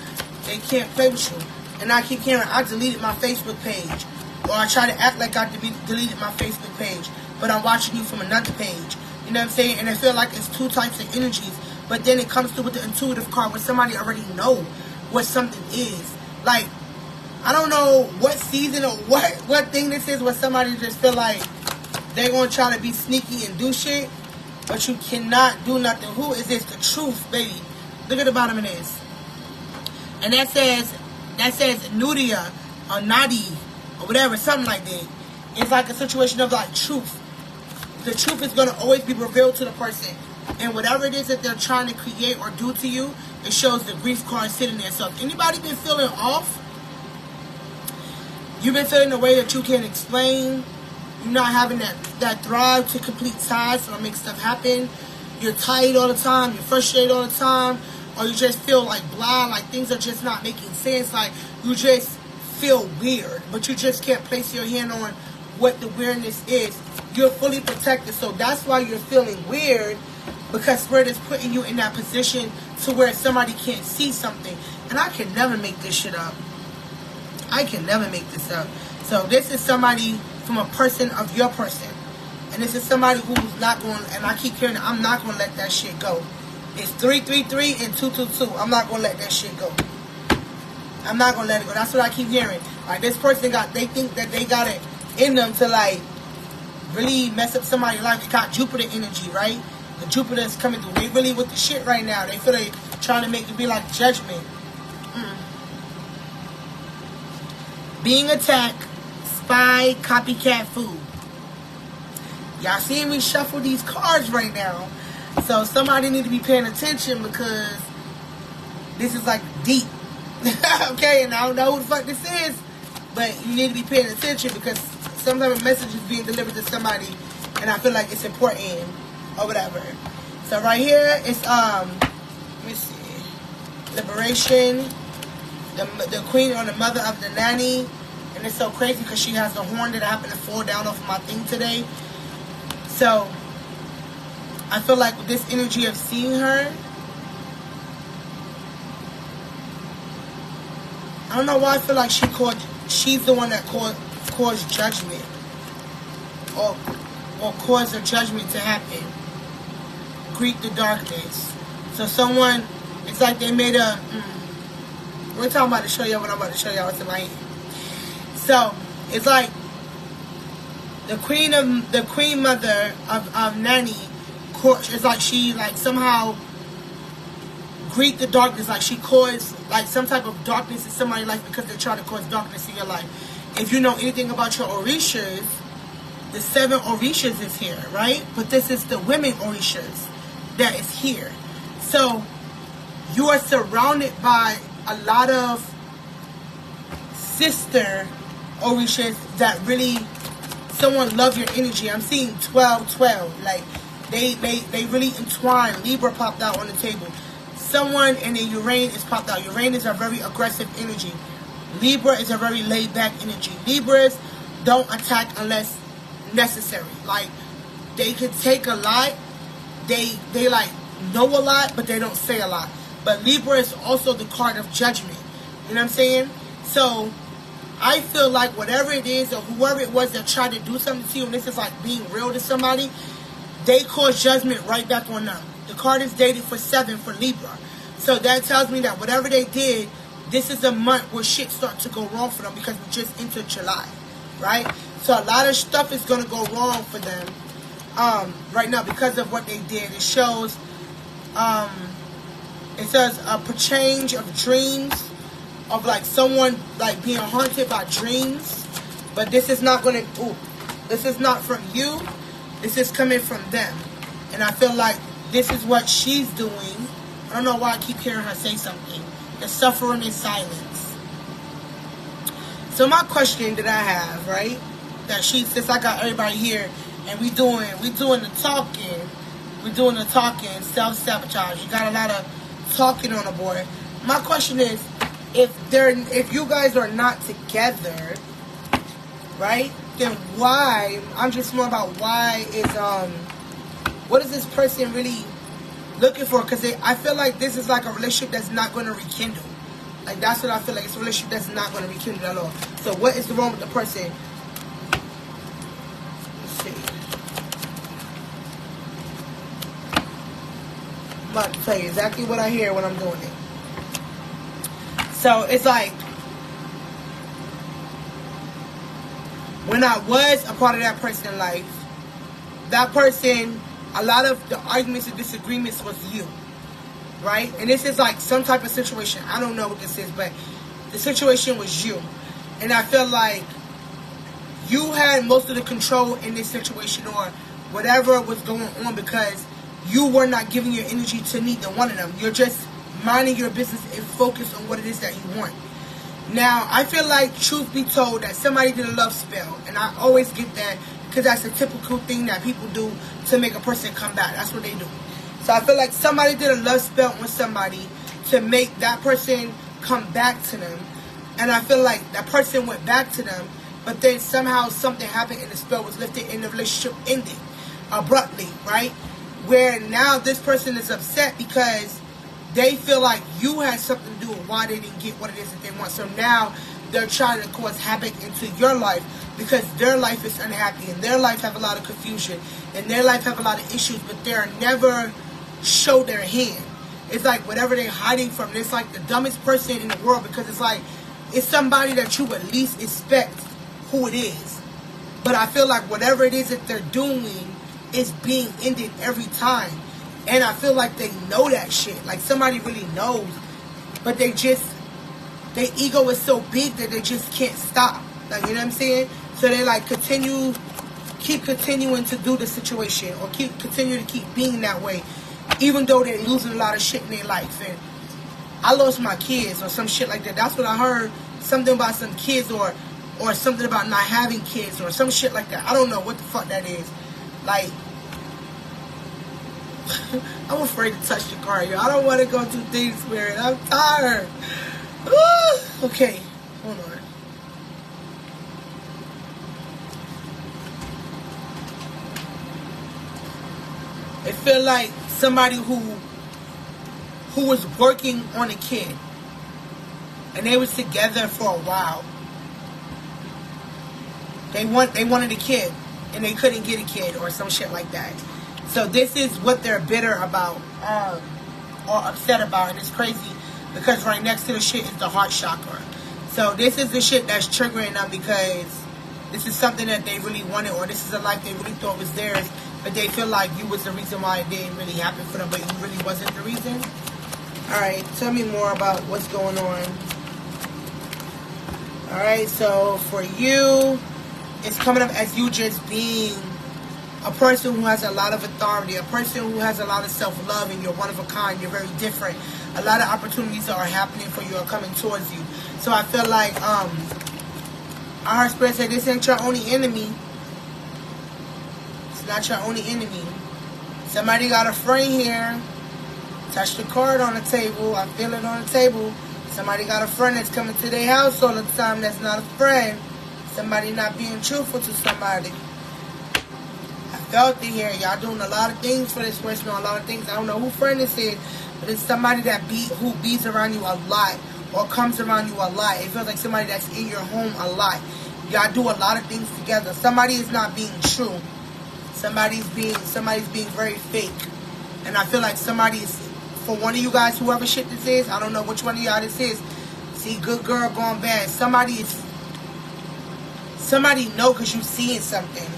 they can't play with you. And I keep hearing, I deleted my Facebook page. Or I try to act like I deleted my Facebook page, but I'm watching you from another page. You know what I'm saying? And I feel like it's two types of energies. But then it comes through with the intuitive card where somebody already know what something is. Like, I don't know what season or what thing this is where somebody just feel like they're going to try to be sneaky and do shit, but you cannot do nothing. Who is this? The truth, baby. Look at the bottom of this. And that says Nudia or Nadi or whatever, something like that. It's like a situation of like truth. The truth is going to always be revealed to the person. And whatever it is that they're trying to create or do to you, it shows the grief card sitting there. So if anybody been feeling off, you've been feeling the way that you can't explain, you're not having that drive to complete tasks or make stuff happen, you're tired all the time, you're frustrated all the time, or you just feel like blah, like things are just not making sense, like you just feel weird, but you just can't place your hand on what the weirdness is. You're fully protected, so that's why you're feeling weird, because Spirit is putting you in that position to where somebody can't see something. And I can never make this shit up. I can never make this up. So this is somebody from a person of your person. And this is somebody who's not going, and I keep hearing, I'm not going to let that shit go. It's 333 and 222. I'm not going to let that shit go. I'm not going to let it go. That's what I keep hearing. Like, this person they think that they got it in them to, like, really mess up somebody's life. They got Jupiter energy, right? The Jupiter is coming through. They really with the shit right now. They feel like trying to make it be like judgment. Being attacked, spy, copycat, food. Y'all seeing me shuffle these cards right now. So somebody need to be paying attention because this is like deep. Okay, and I don't know who the fuck this is, but you need to be paying attention because some type of message is being delivered to somebody, and I feel like it's important or whatever. So right here it's let me see, liberation, the queen or the mother of the nanny, and it's so crazy because she has the horn that happened to fall down off of my thing today. So I feel like with this energy of seeing her, I don't know why I feel like she's the one that caused judgment or caused a judgment to happen. Greet the darkness. So someone, it's like they made a, we're talking about to show y'all what I'm about to show y'all what's in my hand. So it's like the queen mother of Nanny, it's like she like somehow greet the darkness, like she caused like some type of darkness in somebody's life because they're trying to cause darkness in your life. If you know anything about your Orishas, the 7 Orishas is here, right? But this is the women Orishas that is here. So you are surrounded by a lot of sister Orishas that really, someone love your energy. I'm seeing 12-12. Like they really entwine. Libra popped out on the table. Someone, and then Uranus popped out. Uranus is a very aggressive energy. Libra is a very laid back energy. Libras don't attack unless necessary. Like they could take a lot. They like know a lot, but they don't say a lot. But Libra is also the card of judgment. You know what I'm saying? So I feel like whatever it is or whoever it was that tried to do something to you, and this is like being real to somebody, they cause judgment right back on them. The card is dated for 7 for Libra. So that tells me that whatever they did, this is a month where shit starts to go wrong for them because we just entered July, right? So a lot of stuff is going to go wrong for them right now because of what they did. It shows, it says a change of dreams, of like someone like being haunted by dreams. But this is not going to, this is not from you. This is coming from them. And I feel like this is what she's doing. I don't know why I keep hearing her say something. The suffering in silence. So my question that I have, right? That since I got everybody here and we doing the talking. We're doing the talking, self-sabotage. You got a lot of talking on the board. My question is, if you guys are not together, right? Then why? I'm just more about why is what is this person really looking for? Because I feel like this is like a relationship that's not going to rekindle. Like that's what I feel like. It's a relationship that's not going to rekindle at all. So what is wrong with the person? Let's see. I'm about to tell you exactly what I hear when I'm doing it. So it's like, when I was a part of that person's life, that person, a lot of the arguments and disagreements was you, right? And this is like some type of situation. I don't know what this is, but the situation was you. And I feel like you had most of the control in this situation or whatever was going on because you were not giving your energy to neither one of them. You're just minding your business and focus on what it is that you want. Now, I feel like, truth be told, that somebody did a love spell. And I always get that because that's a typical thing that people do to make a person come back. That's what they do. So I feel like somebody did a love spell on somebody to make that person come back to them. And I feel like that person went back to them, but then somehow something happened and the spell was lifted and the relationship ended abruptly, right? Where now this person is upset because they feel like you had something to do with why they didn't get what it is that they want. So now they're trying to cause havoc into your life because their life is unhappy and their life have a lot of confusion and their life have a lot of issues, but they're never show their hand. It's like whatever they're hiding from, it's like the dumbest person in the world because it's like, it's somebody that you would least expect who it is. But I feel like whatever it is that they're doing is being ended every time. And I feel like they know that shit. Like somebody really knows. But their ego is so big that they just can't stop. Like, you know what I'm saying? So they like keep continuing to do the situation or continue to keep being that way. Even though they're losing a lot of shit in their life. And I lost my kids or some shit like that. That's what I heard. Something about some kids or something about not having kids or some shit like that. I don't know what the fuck that is. Like, I'm afraid to touch the card, yo. I don't want to go through things, Spirit. I'm tired. Okay, hold on. It feel like somebody who was working on a kid, and they was together for a while. They wanted a kid, and they couldn't get a kid or some shit like that. So this is what they're bitter about or upset about. And it's crazy because right next to the shit is the heart chakra. So this is the shit that's triggering them because this is something that they really wanted or this is a life they really thought was theirs. But they feel like you was the reason why it didn't really happen for them. But you really wasn't the reason. Alright, tell me more about what's going on. Alright, so for you, it's coming up as you just being a person who has a lot of authority, a person who has a lot of self-love, and you're one of a kind, you're very different. A lot of opportunities are happening for you, are coming towards you. So I feel like, our Spirit said, this ain't your only enemy. It's not your only enemy. Somebody got a friend here. Touch the card on the table. I feel it on the table. Somebody got a friend that's coming to their house all the time that's not a friend. Somebody not being truthful to somebody. I felt it here. Y'all doing a lot of things for this person, a lot of things. I don't know who friend this is, but it's somebody who bees around you a lot or comes around you a lot. It feels like somebody that's in your home a lot. Y'all do a lot of things together. Somebody is not being true. Somebody's being very fake. And I feel like somebody is, for one of you guys, whoever shit this is, I don't know which one of y'all this is. See, good girl going bad. Somebody know because you seeing something.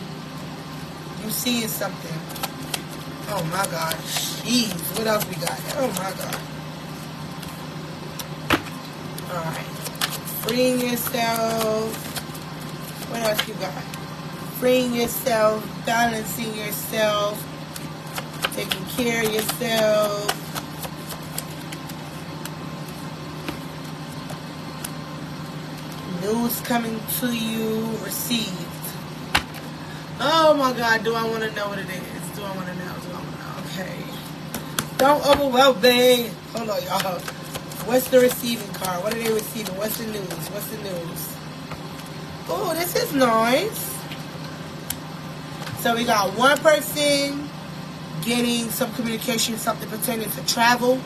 You seeing something. Oh my God. Jeez. What else we got? Oh my God. Alright. Freeing yourself. What else you got? Freeing yourself. Balancing yourself. Taking care of yourself. News coming to you. Received. Oh my God. Do I want to know what it is? Do I want to know? Okay. Don't overwhelm me. Hold on, y'all. What's the receiving card? What are they receiving? What's the news? What's the news? Oh, this is nice. So we got one person getting some communication, something pertaining to travel,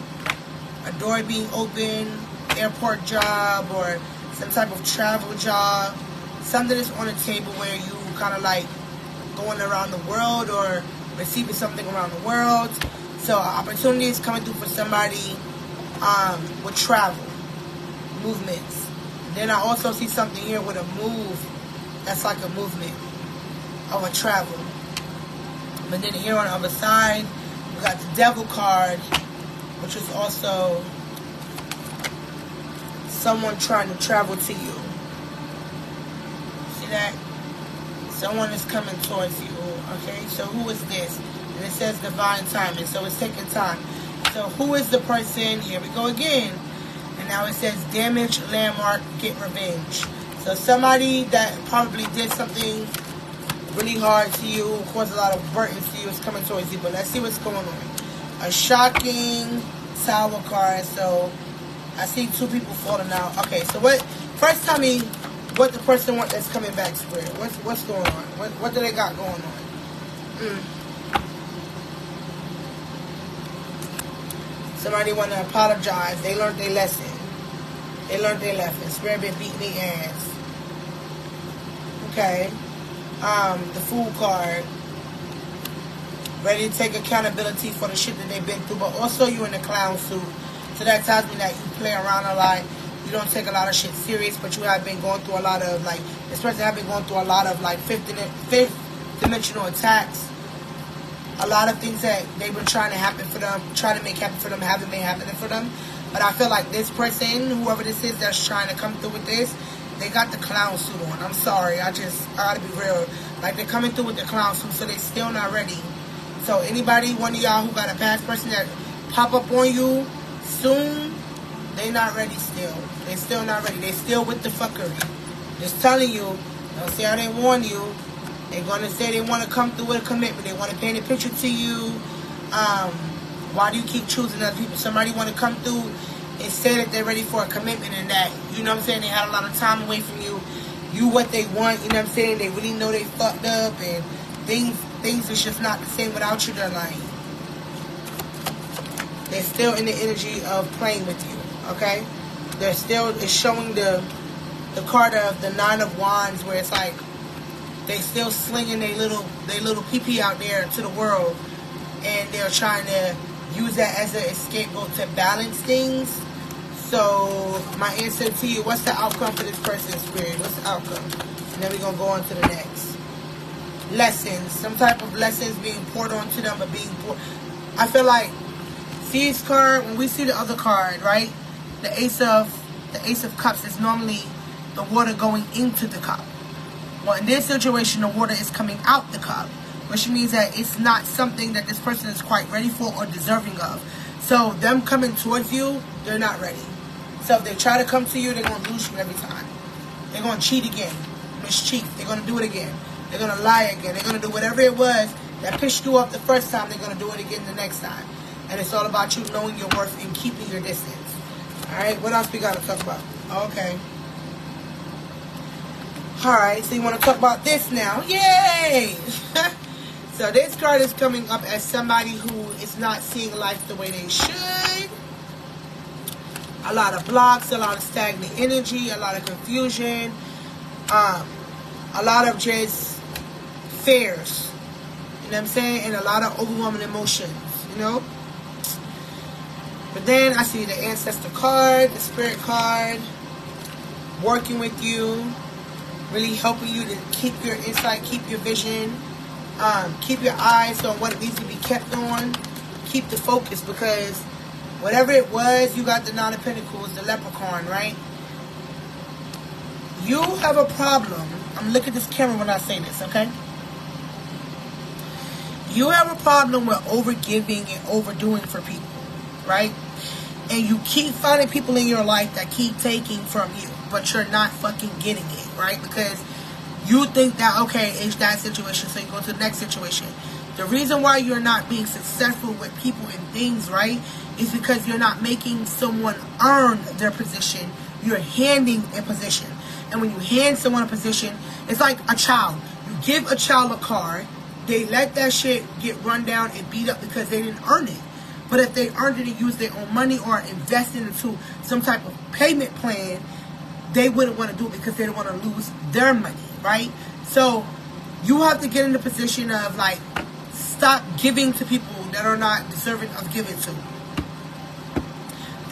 a door being open, airport job, or some type of travel job. Something that's on the table where you kind of like going around the world or receiving something around the world. So opportunity is coming through for somebody with travel, movements. Then I also see something here with a move that's like a movement of a travel. But then here on the other side, we got the Devil card, which is also someone trying to travel to you. See that? Someone is coming towards you. Okay, so who is this? And it says divine timing, so it's taking time. So who is the person? Here we go again. And now it says damage, landmark, get revenge. So somebody that probably did something really hard to you, caused a lot of burdens to you, is coming towards you. But let's see what's going on. A shocking Tower card. So I see two people falling out. Okay, so what? First, tell me what the person wants that's coming back, Spirit. What's going on? What do they got going on? Somebody want to apologize. They learned their lesson. Spirit been beating their ass. Okay. The Fool card. Ready to take accountability for the shit that they've been through. But also you in the clown suit. So that tells me that you play around a lot. You don't take a lot of shit serious. But you have been going through a lot of, like, this person have been going through a lot of, like, fifth dimensional attacks. A lot of things that they've been trying to happen for them, trying to make happen for them, haven't been happening for them. But I feel like this person, whoever this is that's trying to come through with this, they got the clown suit on. I'm sorry, I gotta be real. Like, they're coming through with the clown suit, so they still not ready. So anybody, one of y'all who got a past person that pop up on you soon, they not ready still. They still not ready. They still with the fuckery. Just telling you, don't see how they warn you. They're going to say they want to come through with a commitment. They want to paint a picture to you. Why do you keep choosing other people? Somebody want to come through and say that they're ready for a commitment and that, you know what I'm saying, they had a lot of time away from you. You what they want, you know what I'm saying? They really know they fucked up and things is just not the same without you. They're like, they're still in the energy of playing with you, okay? They're still, it's showing the card of the Nine of Wands where it's like, they still slinging their little pee-pee out there to the world, and they're trying to use that as an scapegoat to balance things. So my answer to you, what's the outcome for this person's Spirit? What's the outcome? And then we're going to go on to the next. Lessons. Some type of lessons being poured onto them, but being poured. I feel like, see this card, when we see the other card, right? The Ace of Cups is normally the water going into the cup. Well, in this situation, the water is coming out the cup, which means that it's not something that this person is quite ready for or deserving of. So them coming towards you, they're not ready. So if they try to come to you, they're going to lose you every time. They're going to cheat again. Mischief. They're going to do it again. They're going to lie again. They're going to do whatever it was that pissed you off the first time. They're going to do it again the next time. And it's all about you knowing your worth and keeping your distance. All right, what else we got to talk about? Okay. All right, so you want to talk about this now. Yay! So this card is coming up as somebody who is not seeing life the way they should. A lot of blocks, a lot of stagnant energy, a lot of confusion, a lot of just fears. You know what I'm saying? And a lot of overwhelming emotions, you know? But then I see the Ancestor card, the Spirit card, working with you, really helping you to keep your insight, keep your vision, keep your eyes on what needs to be kept on, keep the focus, because whatever it was, you got the Nine of Pentacles, the Leprechaun, right? You have a problem. I'm looking at this camera when I say this, okay? You have a problem with overgiving and overdoing for people, right? And you keep finding people in your life that keep taking from you, but you're not fucking getting it, right? Because you think that, okay, it's that situation, so you go to the next situation. The reason why you're not being successful with people and things, right, is because you're not making someone earn their position. You're handing a position. And when you hand someone a position, it's like a child. You give a child a car, they let that shit get run down and beat up because they didn't earn it. But if they earned it and used their own money or invested into some type of payment plan, they wouldn't want to do it because they don't want to lose their money, right? So you have to get in the position of, like, stop giving to people that are not deserving of giving to.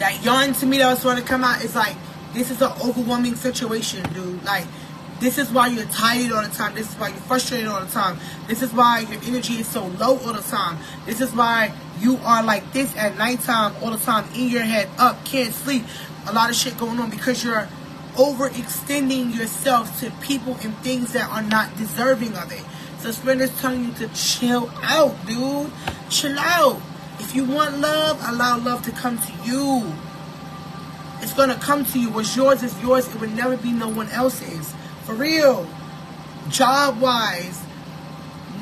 That yarn to me that was going to come out is like, this is an overwhelming situation, dude. Like, this is why you're tired all the time. This is why you're frustrated all the time. This is why your energy is so low all the time. This is why you are like this at nighttime all the time, in your head, up, can't sleep. A lot of shit going on because you're overextending yourself to people and things that are not deserving of it. So Spirit is telling you to chill out, dude. Chill out. If you want love, allow love to come to you. It's going to come to you. What's yours is yours. It would never be no one else's. For real. Job-wise,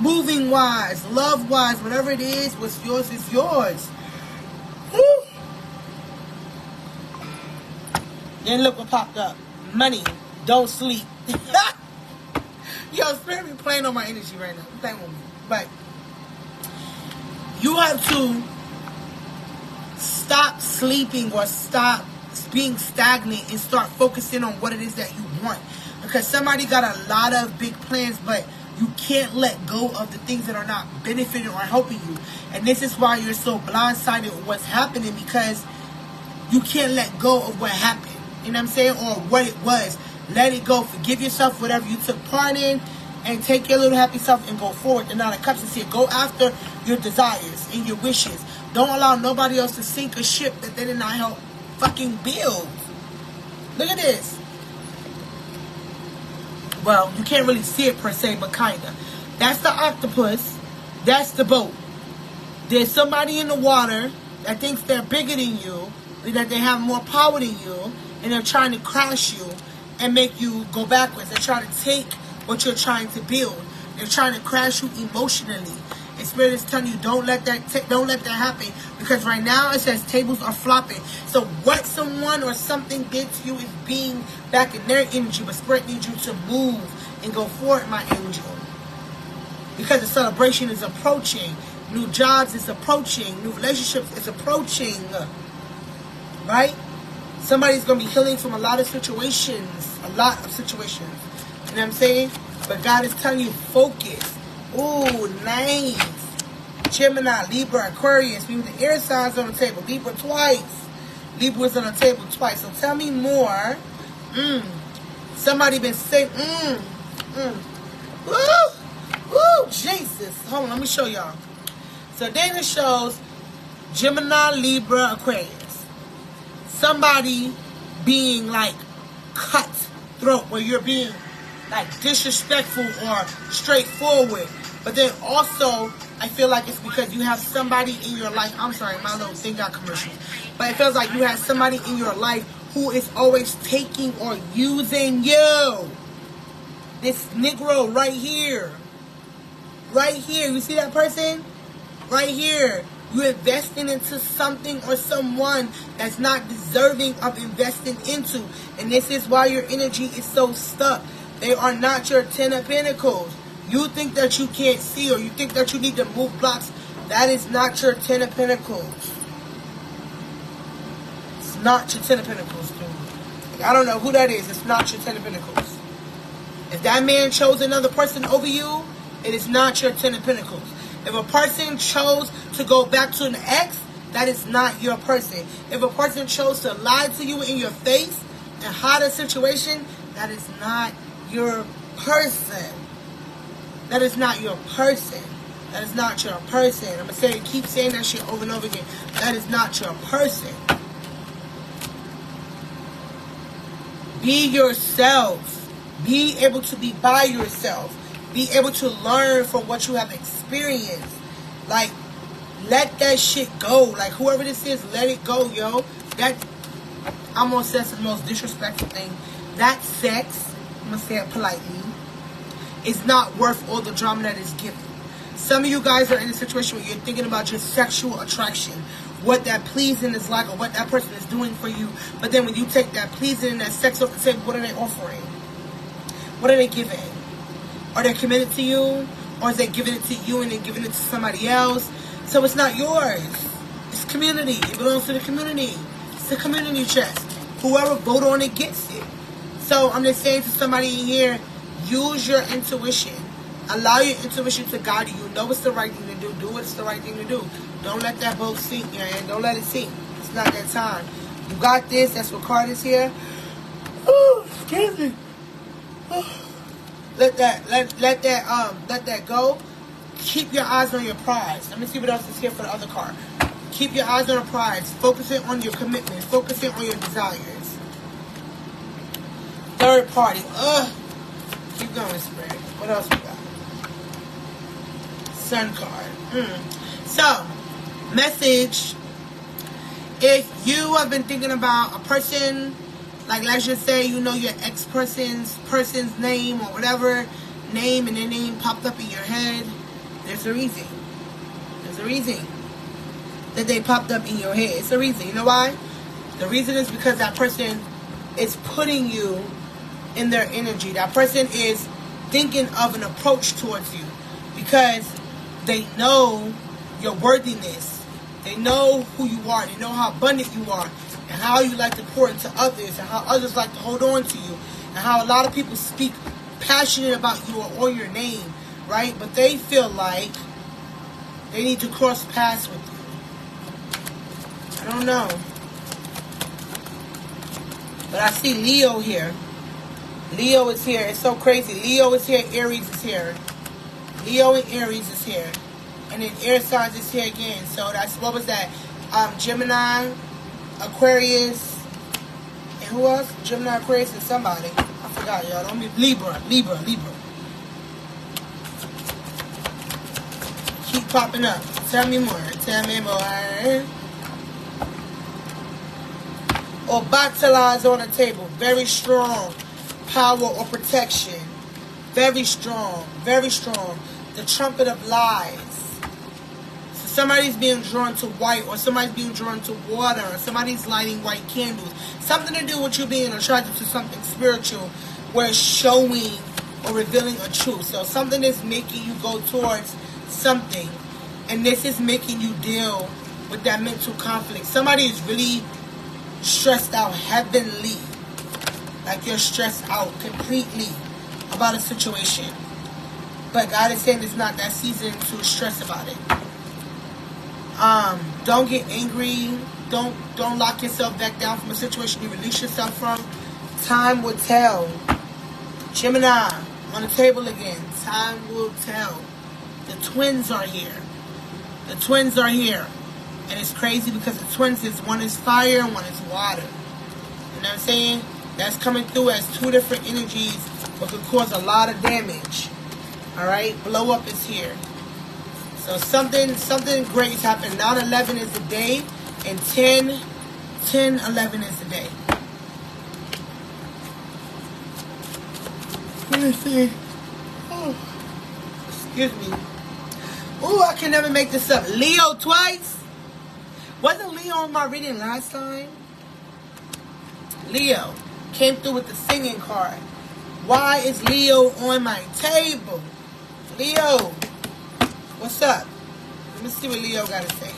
moving-wise, love-wise, whatever it is, what's yours is yours. Woo. Then look what popped up. Money. Don't sleep. Yo, Spirit be playing on my energy right now. Playing with me. But you have to stop sleeping or stop being stagnant and start focusing on what it is that you want. Because somebody got a lot of big plans, but you can't let go of the things that are not benefiting or helping you. And this is why you're so blindsided with what's happening, because you can't let go of what happened. You know what I'm saying? Or what it was. Let it go. Forgive yourself whatever you took part in, and take your little happy self and go forward. And now the cups is here. Go after your desires and your wishes. Don't allow nobody else to sink a ship that they did not help fucking build. Look at this. Well, you can't really see it per se, but kinda. That's the octopus. That's the boat. There's somebody in the water that thinks they're bigger than you, that they have more power than you, and they're trying to crash you and make you go backwards. They're trying to take what you're trying to build. They're trying to crash you emotionally. And Spirit is telling you, don't let that happen. Because right now it says tables are flopping. So what someone or something did to you is being back in their energy. But Spirit needs you to move and go forward, my angel. Because the celebration is approaching. New jobs is approaching. New relationships is approaching. Right? Somebody's going to be healing from a lot of situations. A lot of situations. You know what I'm saying? But God is telling you, focus. Ooh, nice. Gemini, Libra, Aquarius. We have the air signs on the table. Libra twice. Libra's on the table twice. So tell me more. Somebody been saying, Woo! Woo! Jesus. Hold on, let me show y'all. So then it shows Gemini, Libra, Aquarius. Somebody being like cutthroat, where you're being like disrespectful or straightforward. But then also, I feel like it's because you have somebody in your life. I'm sorry, my little thing got commercial. But it feels like you have somebody in your life who is always taking or using you. This Negro right here. Right here. You see that person? Right here. You're investing into something or someone that's not deserving of investing into. And this is why your energy is so stuck. They are not your 10 of Pentacles. You think that you can't see, or you think that you need to move blocks. That is not your Ten of Pentacles. It's not your Ten of Pentacles, dude. I don't know who that is. It's not your Ten of Pentacles. If that man chose another person over you, it is not your Ten of Pentacles. If a person chose to go back to an ex, that is not your person. If a person chose to lie to you in your face and hide a situation, that is not your person. That is not your person. That is not your person. I'm going to keep saying that shit over and over again. That is not your person. Be yourself. Be able to be by yourself. Be able to learn from what you have experienced. Like, let that shit go. Like, whoever this is, let it go, yo. That, I'm going to say the most disrespectful thing. That sex, I'm going to say it politely, is not worth all the drama that is given. Some of you guys are in a situation where you're thinking about your sexual attraction, what that pleasing is like, or what that person is doing for you. But then when you take that pleasing and that sex off the table, what are they offering? What are they giving? Are they committed to you? Or is they giving it to you and then giving it to somebody else? So it's not yours. It's community. It belongs to the community. It's the community chest. Whoever vote on it gets it. So I'm just saying to somebody in here, use your intuition. Allow your intuition to guide you. You know what's the right thing to do. Do what's the right thing to do. Don't let that boat sink, man. Don't let it sink. It's not that time. You got this. That's what card is here. Oh, excuse me. Let that go. Keep your eyes on your prize. Let me see what else is here for the other card. Keep your eyes on the prize. Focusing on your commitment. Focusing on your desires. Third party. Keep going, Spirit. What else we got? Sun card. So, message. If you have been thinking about a person, like let's just say you know your person's name or whatever name, and their name popped up in your head, there's a reason. There's a reason that they popped up in your head. It's a reason. You know why? The reason is because that person is putting you in their energy. That person is thinking of an approach towards you because they know your worthiness. They know who you are. They know how abundant you are and how you like to pour into others and how others like to hold on to you and how a lot of people speak passionate about you or your name, right? But they feel like they need to cross paths with you. I don't know. But I see Leo here. Leo is here. It's so crazy. Leo is here. Aries is here. Leo and Aries is here. And then air signs is here again. So that's, what was that? Gemini, Aquarius, and who else? Gemini, Aquarius, and somebody. I forgot, y'all. Don't be Libra. Keep popping up. Tell me more. Tell me more. Or Batala is on the table. Very strong. Power or protection. Very strong. Very strong. The trumpet of lies. So somebody's being drawn to white, or somebody's being drawn to water, or somebody's lighting white candles. Something to do with you being attracted to something spiritual, where it's showing or revealing a truth. So something is making you go towards something, and this is making you deal with that mental conflict. Somebody is really stressed out heavenly. Like you're stressed out completely about a situation. But God is saying it's not that season to stress about it. Don't get angry. Don't lock yourself back down from a situation you release yourself from. Time will tell. Gemini, on the table again. Time will tell. The twins are here. The twins are here. And it's crazy because the twins is, one is fire and one is water. You know what I'm saying? That's coming through as two different energies, but could cause a lot of damage. Alright? Blow up is here. So something great is happening. 9/11 is the day, and 10/11 is the day. Let me see. Oh, excuse me. Ooh, I can never make this up. Leo twice? Wasn't Leo in my reading last time? Leo came through with the singing card. Why is Leo on my table? Leo, what's up? Let me see what Leo got to say.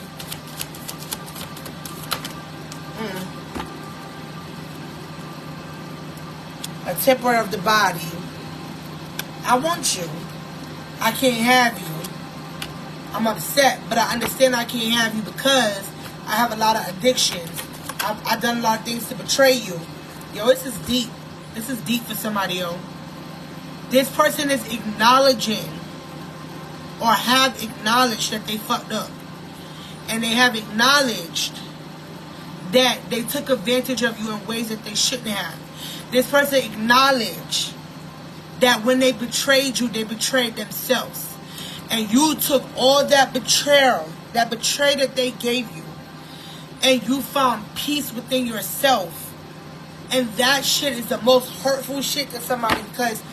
A temper of the body. I want you. I can't have you. I'm upset, but I understand I can't have you because I have a lot of addictions. I've done a lot of things to betray you. Yo, this is deep. This is deep for somebody, yo. This person is acknowledging or have acknowledged that they fucked up. And they have acknowledged that they took advantage of you in ways that they shouldn't have. This person acknowledged that when they betrayed you, they betrayed themselves. And you took all that betrayal, that betray that they gave you, and you found peace within yourself. And that shit is the most hurtful shit to somebody because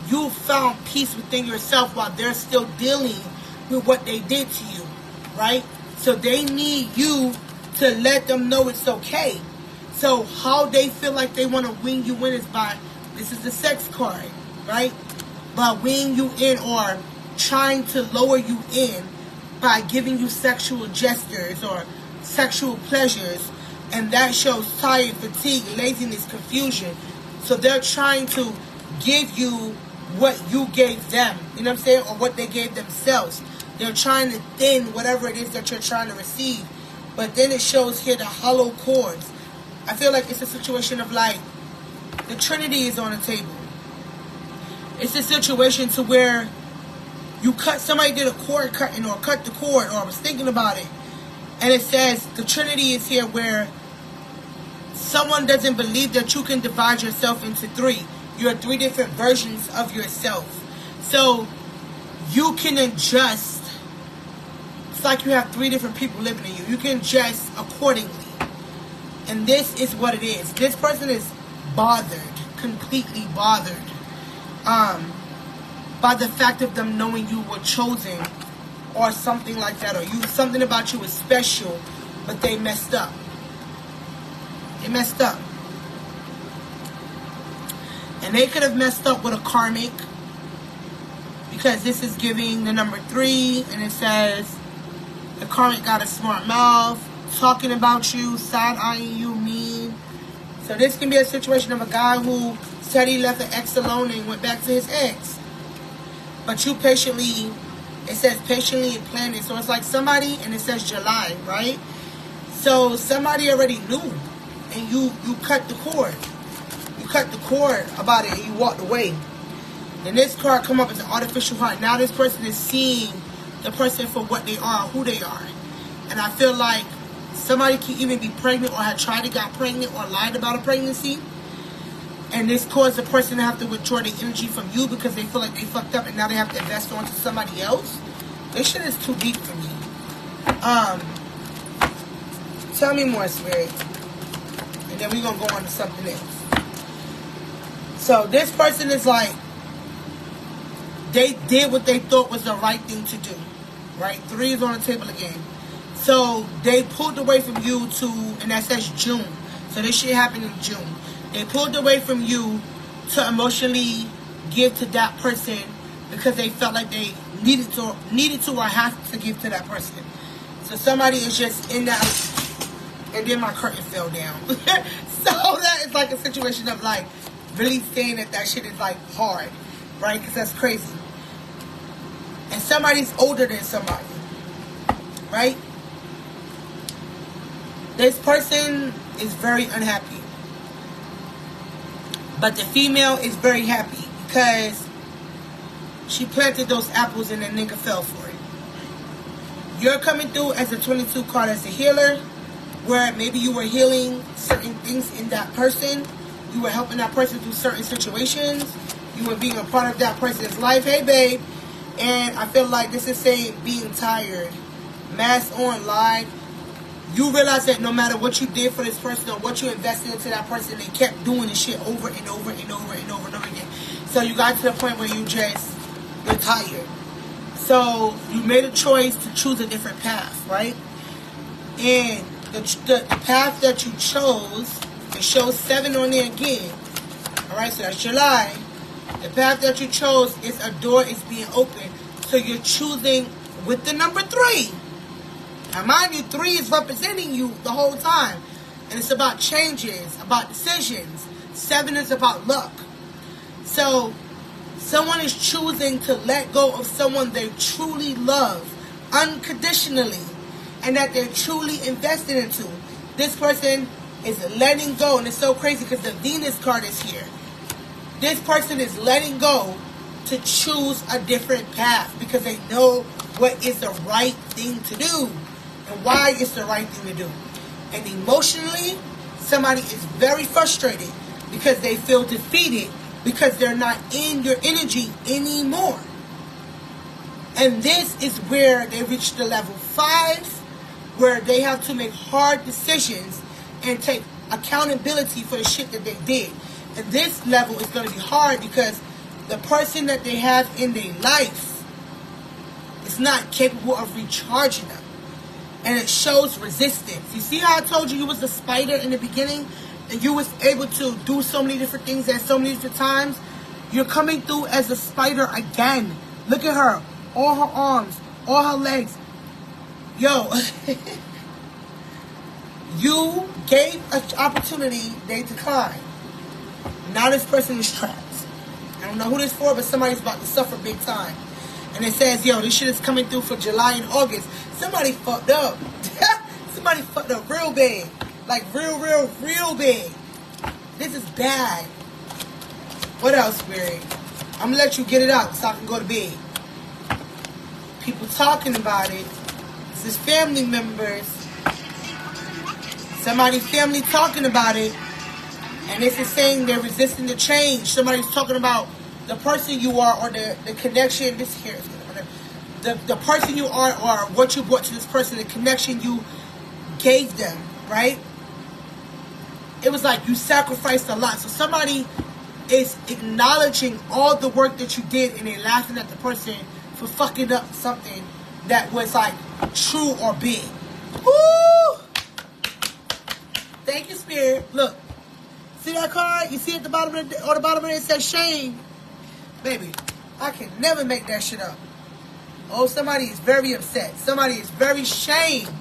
you found peace within yourself while they're still dealing with what they did to you, right? So they need you to let them know it's okay. So how they feel like they want to wing you in is by, this is the sex card, right? By winging you in or trying to lower you in by giving you sexual gestures or sexual pleasures. And that shows tired, fatigue, laziness, confusion. So they're trying to give you what you gave them, you know what I'm saying? Or what they gave themselves. They're trying to thin whatever it is that you're trying to receive. But then it shows here the hollow cords. I feel like it's a situation of like, the Trinity is on the table. It's a situation to where you cut, somebody did a cord cutting or cut the cord, or I was thinking about it. And it says the Trinity is here where someone doesn't believe that you can divide yourself into three. You're three different versions of yourself. So you can adjust. It's like you have three different people living in you. You can adjust accordingly. And this is what it is. This person is bothered, completely bothered, by the fact of them knowing you were chosen or something like that, or something about you was special, but they messed up. They messed up. And they could have messed up with a karmic, because this is giving the number 3, and it says the karmic got a smart mouth, talking about you, side-eyeing you, mean. So this can be a situation of a guy who said he left an ex alone and went back to his ex. But you patiently, it says patiently and planned it. So it's like somebody, and it says July, right? So somebody already knew, and you cut the cord. You cut the cord about it, and you walked away. Then this card come up as an artificial heart. Now this person is seeing the person for what they are, who they are. And I feel like somebody can even be pregnant or had tried to get pregnant or lied about a pregnancy. And this caused the person to have to withdraw the energy from you because they feel like they fucked up and now they have to invest onto somebody else. This shit is too deep for me. Tell me more, Spirit. And then we're going to go on to something else. So this person is like, they did what they thought was the right thing to do. Right? 3 is on the table again. So they pulled away from you to, and that says June. So this shit happened in June. They pulled away from you to emotionally give to that person because they felt like they needed to or have to give to that person. So somebody is just in that, and then my curtain fell down. So that is like a situation of like really saying that shit is like hard, right? Because that's crazy. And somebody's older than somebody, right? This person is very unhappy. But the female is very happy because she planted those apples and that nigga fell for it. You're coming through as a 22 card as a healer, where maybe you were healing certain things in that person. You were helping that person through certain situations. You were being a part of that person's life. Hey, babe. And I feel like this is saying being tired. Mask on, live. You realize that no matter what you did for this person or what you invested into that person, they kept doing this shit over and over and over and over and over again. So you got to the point where you're tired. So you made a choice to choose a different path, right? And the path that you chose, it shows 7 on there again. Alright, so that's July. The path that you chose is a door is being opened So you're choosing with the number 3. Now, mind you, 3 is representing you the whole time. And it's about changes, about decisions. 7 is about luck. So, someone is choosing to let go of someone they truly love, unconditionally, and that they're truly invested into. This person is letting go, and it's so crazy because the Venus card is here. This person is letting go to choose a different path because they know what is the right thing to do and why it's the right thing to do. And emotionally, somebody is very frustrated because they feel defeated because they're not in your energy anymore. And this is where they reach the level 5, where they have to make hard decisions and take accountability for the shit that they did. And this level is going to be hard because the person that they have in their life is not capable of recharging them. And it shows resistance. You see how I told you was a spider in the beginning? And you was able to do so many different things at so many different times? You're coming through as a spider again. Look at her. All her arms. All her legs. Yo. You gave an opportunity, they declined. Now this person is trapped. I don't know who this for, but somebody's about to suffer big time. And it says, yo, this shit is coming through for July and August. Somebody fucked up. Somebody fucked up real bad. Like real bad. This is bad. What else, Spirit? I'm gonna let you get it out so I can go to bed. People talking about it. This is family members. Somebody's family talking about it. And this is saying they're resisting the change. Somebody's talking about the person you are or the connection. This here is the person you are or what you brought to this person, the connection you gave them, right? It was like you sacrificed a lot. So somebody is acknowledging all the work that you did and they're laughing at the person for fucking up something that was like true or big. Woo! Thank you, Spirit. Look. See that card? You see at the bottom of it, or the bottom of it says shame. Baby, I can never make that shit up. Oh, somebody is very upset. Somebody is very shamed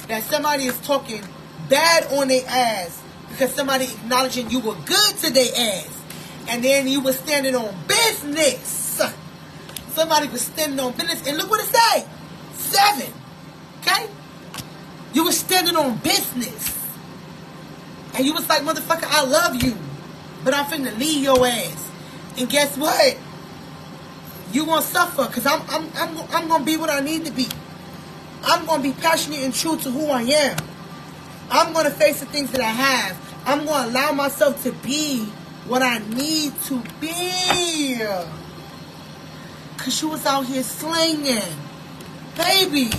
that somebody is talking bad on their ass because somebody acknowledging you were good to their ass. And then you were standing on business. Somebody was standing on business. And look what it say. 7. Okay? You were standing on business. And you was like, motherfucker, I love you. But I'm finna leave your ass. And guess what? You gonna suffer. Because I'm gonna be what I need to be. I'm gonna be passionate and true to who I am. I'm gonna face the things that I have. I'm gonna allow myself to be what I need to be. Because you was out here slinging. Baby.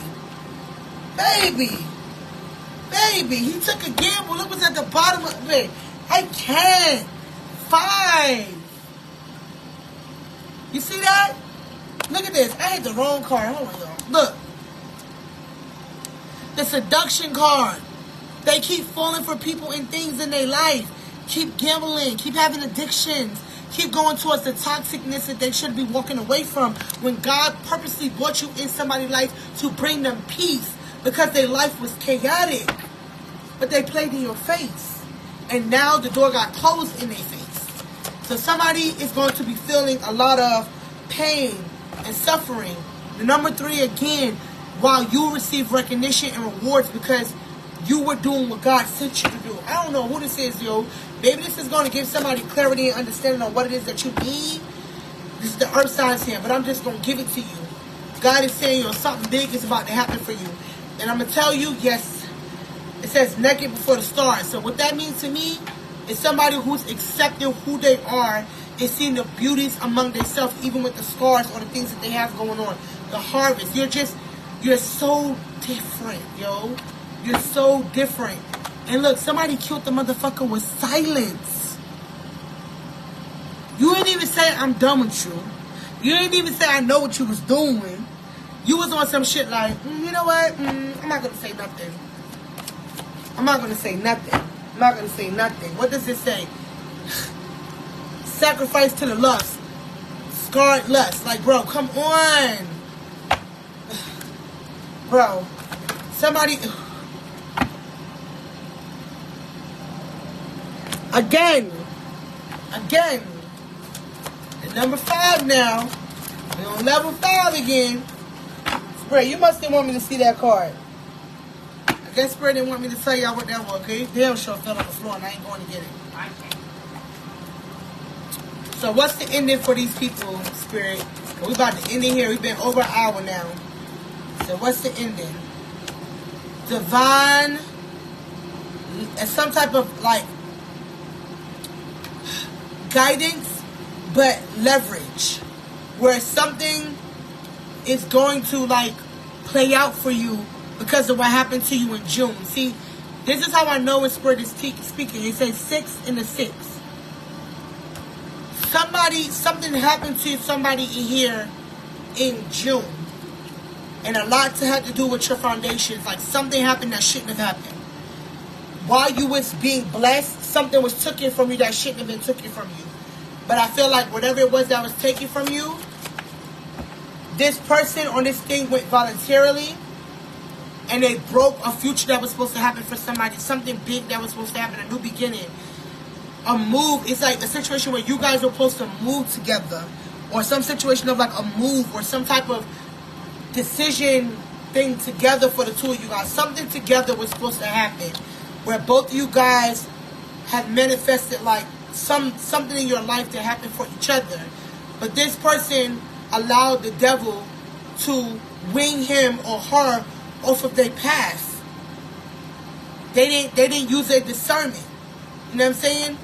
He took a gamble. Look what's at the bottom of it. I can't. 5. You see that? Look at this. I had the wrong card. Hold on, y'all. Look. The seduction card. They keep falling for people and things in their life. Keep gambling. Keep having addictions. Keep going towards the toxicness that they should be walking away from when God purposely brought you in somebody's life to bring them peace because their life was chaotic. But they played in your face. And now the door got closed in their face. So somebody is going to be feeling a lot of pain and suffering. The number 3 again, while you receive recognition and rewards because you were doing what God sent you to do. I don't know who this is, yo. Maybe this is going to give somebody clarity and understanding on what it is that you need. This is the earth signs here, but I'm just going to give it to you. God is saying, yo, something big is about to happen for you. And I'm going to tell you, yes, it says naked before the stars. So what that means to me is somebody who's accepting who they are and seeing the beauties among themselves, even with the scars or the things that they have going on. The harvest. You're so different, yo. You're so different. And look, somebody killed the motherfucker with silence. You ain't even say I'm done with you. You ain't even say I know what you was doing. You was on some shit like, you know what? I'm not going to say nothing. I'm not going to say nothing. I'm not going to say nothing. What does it say? Sacrifice to the lust. scarred lust. Like, bro, come on. Bro, somebody... Again. And number 5 now. We're on level 5 again. Spirit, you must didn't want me to see that card. I guess Spirit didn't want me to tell y'all what that was, okay? Damn sure fell on the floor and I ain't going to get it. So what's the ending for these people, Spirit? We about to end it here. We've been over an hour now. So what's the ending? Divine, and some type of like guidance, but leverage, where something is going to like play out for you because of what happened to you in June. See, this is how I know when Spirit is speaking. It says 6 in the 6. Something happened to somebody in here in June. And a lot to have to do with your foundations. Like something happened that shouldn't have happened. While you was being blessed, something was taken from you that shouldn't have been taken from you. But I feel like whatever it was that was taken from you, this person on this thing went voluntarily. And they broke a future that was supposed to happen for somebody. Something big that was supposed to happen. A new beginning. A move. It's like a situation where you guys were supposed to move together. Or some situation of like a move. Or some type of decision thing together for the two of you guys. Something together was supposed to happen. Where both of you guys had manifested like something in your life to happen for each other. But this person allowed the devil to wing him or her off of their path. They didn't use their discernment. You know what I'm saying?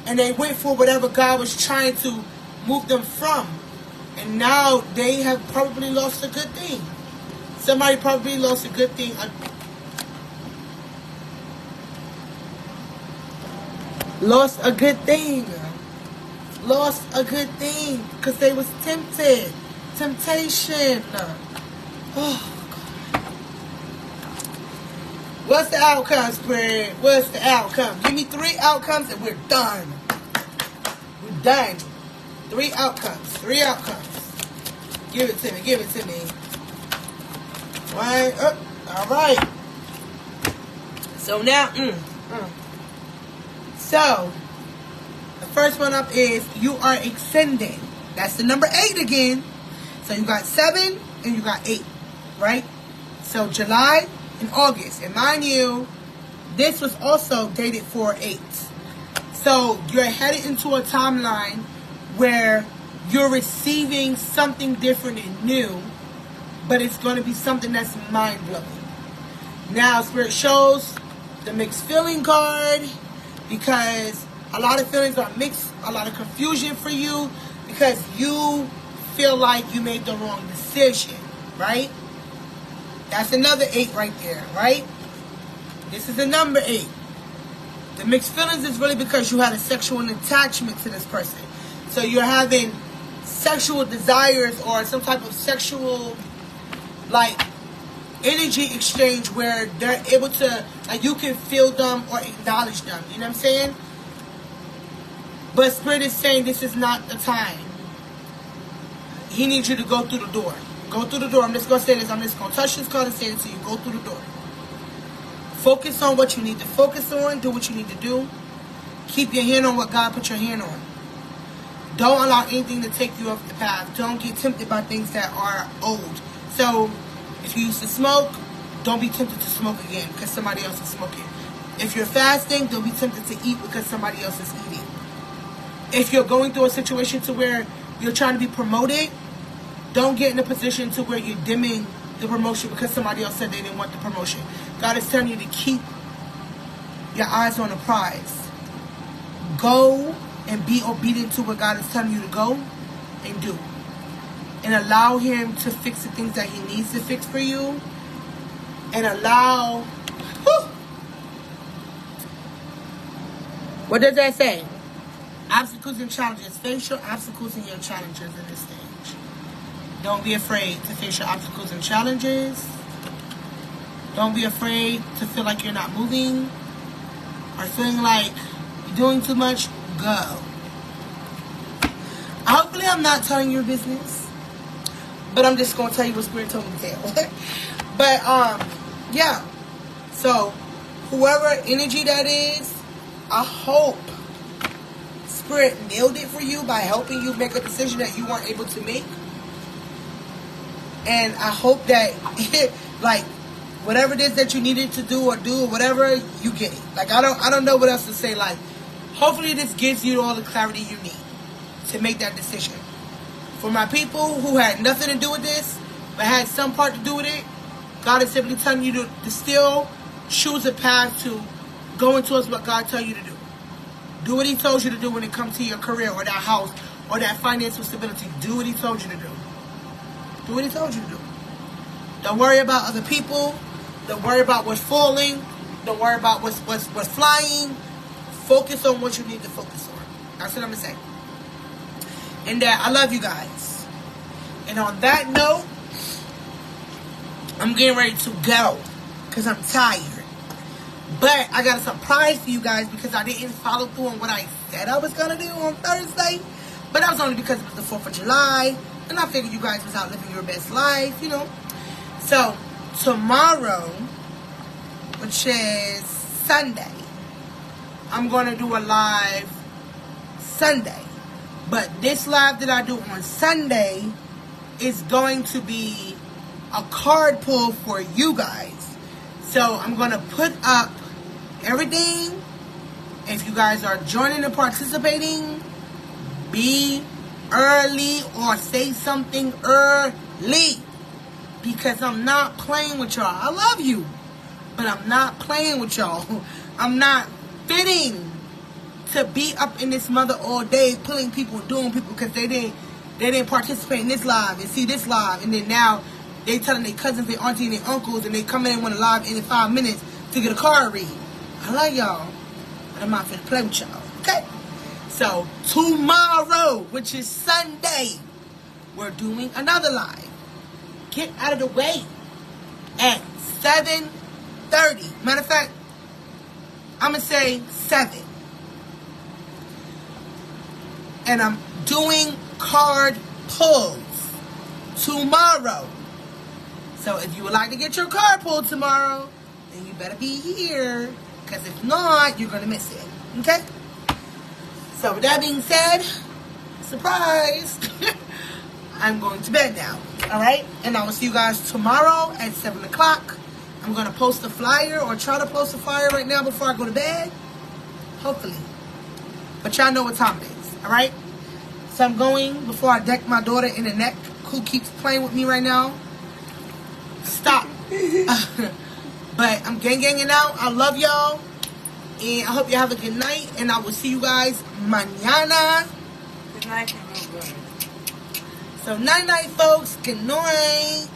And they went for whatever God was trying to move them from. And now they have probably lost a good thing. Somebody probably lost a good thing. Lost a good thing. Lost a good thing. Because they was tempted. Temptation. Oh. What's the outcome, Spirit? What's the outcome? Give me 3 outcomes and we're done. We're done. 3 outcomes. 3 outcomes. Give it to me. Give it to me. 1 up. All right. So now, So, the first one up is you are ascending. That's the number 8 again. So you got 7 and you got 8, right? So July and August. And mind you, this was also dated for 8. So you're headed into a timeline where you're receiving something different and new, but it's going to be something that's mind-blowing. Now, Spirit shows the mixed feeling card because a lot of feelings are mixed, a lot of confusion for you because you feel like you made the wrong decision, right? That's another 8 right there, right? This is the number 8. The mixed feelings is really because you had a sexual attachment to this person. So you're having sexual desires or some type of sexual, like, energy exchange where they're able to, like, you can feel them or acknowledge them. You know what I'm saying? But Spirit is saying this is not the time. He needs you to go through the door. Go through the door. I'm just going to say this. I'm just going to touch this card and say it to you. Go through the door. Focus on what you need to focus on. Do what you need to do. Keep your hand on what God put your hand on. Don't allow anything to take you off the path. Don't get tempted by things that are old. So, if you used to smoke, don't be tempted to smoke again because somebody else is smoking. If you're fasting, don't be tempted to eat because somebody else is eating. If you're going through a situation to where you're trying to be promoted, don't get in a position to where you're dimming the promotion because somebody else said they didn't want the promotion. God is telling you to keep your eyes on the prize. Go and be obedient to what God is telling you to go and do. And allow Him to fix the things that He needs to fix for you. And allow... What does that say? Obstacles and challenges. Face your obstacles and your challenges in this stage. Don't be afraid to face your obstacles and challenges. Don't be afraid to feel like you're not moving or feeling like you're doing too much. Go. Hopefully I'm not telling your business, but I'm just gonna tell you what Spirit told me to tell. But yeah. So whoever energy that is, I hope Spirit nailed it for you by helping you make a decision that you weren't able to make. And I hope that like whatever it is that you needed to do or whatever, you get it. Like I don't know what else to say. Like hopefully this gives you all the clarity you need to make that decision. For my people who had nothing to do with this, but had some part to do with it, God is simply telling you to still choose a path to going towards what God tells you to do. Do what He told you to do when it comes to your career or that house or that financial stability. Do what He told you to do. Do what He told you to do. Don't worry about other people. Don't worry about what's falling. Don't worry about what's flying. Focus on what you need to focus on. That's what I'm going to say. And I love you guys. And on that note, I'm getting ready to go because I'm tired. But I got a surprise for you guys because I didn't follow through on what I said I was going to do on Thursday. But that was only because it was the 4th of July. And I figured you guys was out living your best life, you know. So, tomorrow, which is Sunday, I'm going to do a live Sunday. But this live that I do on Sunday is going to be a card pull for you guys. So, I'm going to put up everything. If you guys are joining and participating, be early or say something early. Because I'm not playing with y'all. I love you. But I'm not playing with y'all. I'm not fitting to be up in this mother all day pulling people, doing people because they didn't participate in this live and see this live. And then now they telling their cousins, their auntie, and their uncles, and they come in and want to live in 5 minutes to get a card read. I love y'all. But I'm not finna play with y'all. Okay? So tomorrow, which is Sunday, we're doing another live. Get out of the way at 7:30. Matter of fact, I'm going to say 7. And I'm doing card pulls tomorrow. So if you would like to get your card pulled tomorrow, then you better be here. Because if not, you're going to miss it. Okay? So with that being said, surprise, I'm going to bed now. Alright? And I will see you guys tomorrow at 7 o'clock. I'm going to post a flyer or try to post a flyer right now before I go to bed. Hopefully. But y'all know what time it is. Alright? So I'm going before I deck my daughter in the neck who keeps playing with me right now. Stop. But I'm ganging out. I love y'all. And I hope you have a good night. And I will see you guys mañana. Good night. So night-night, folks. Good night.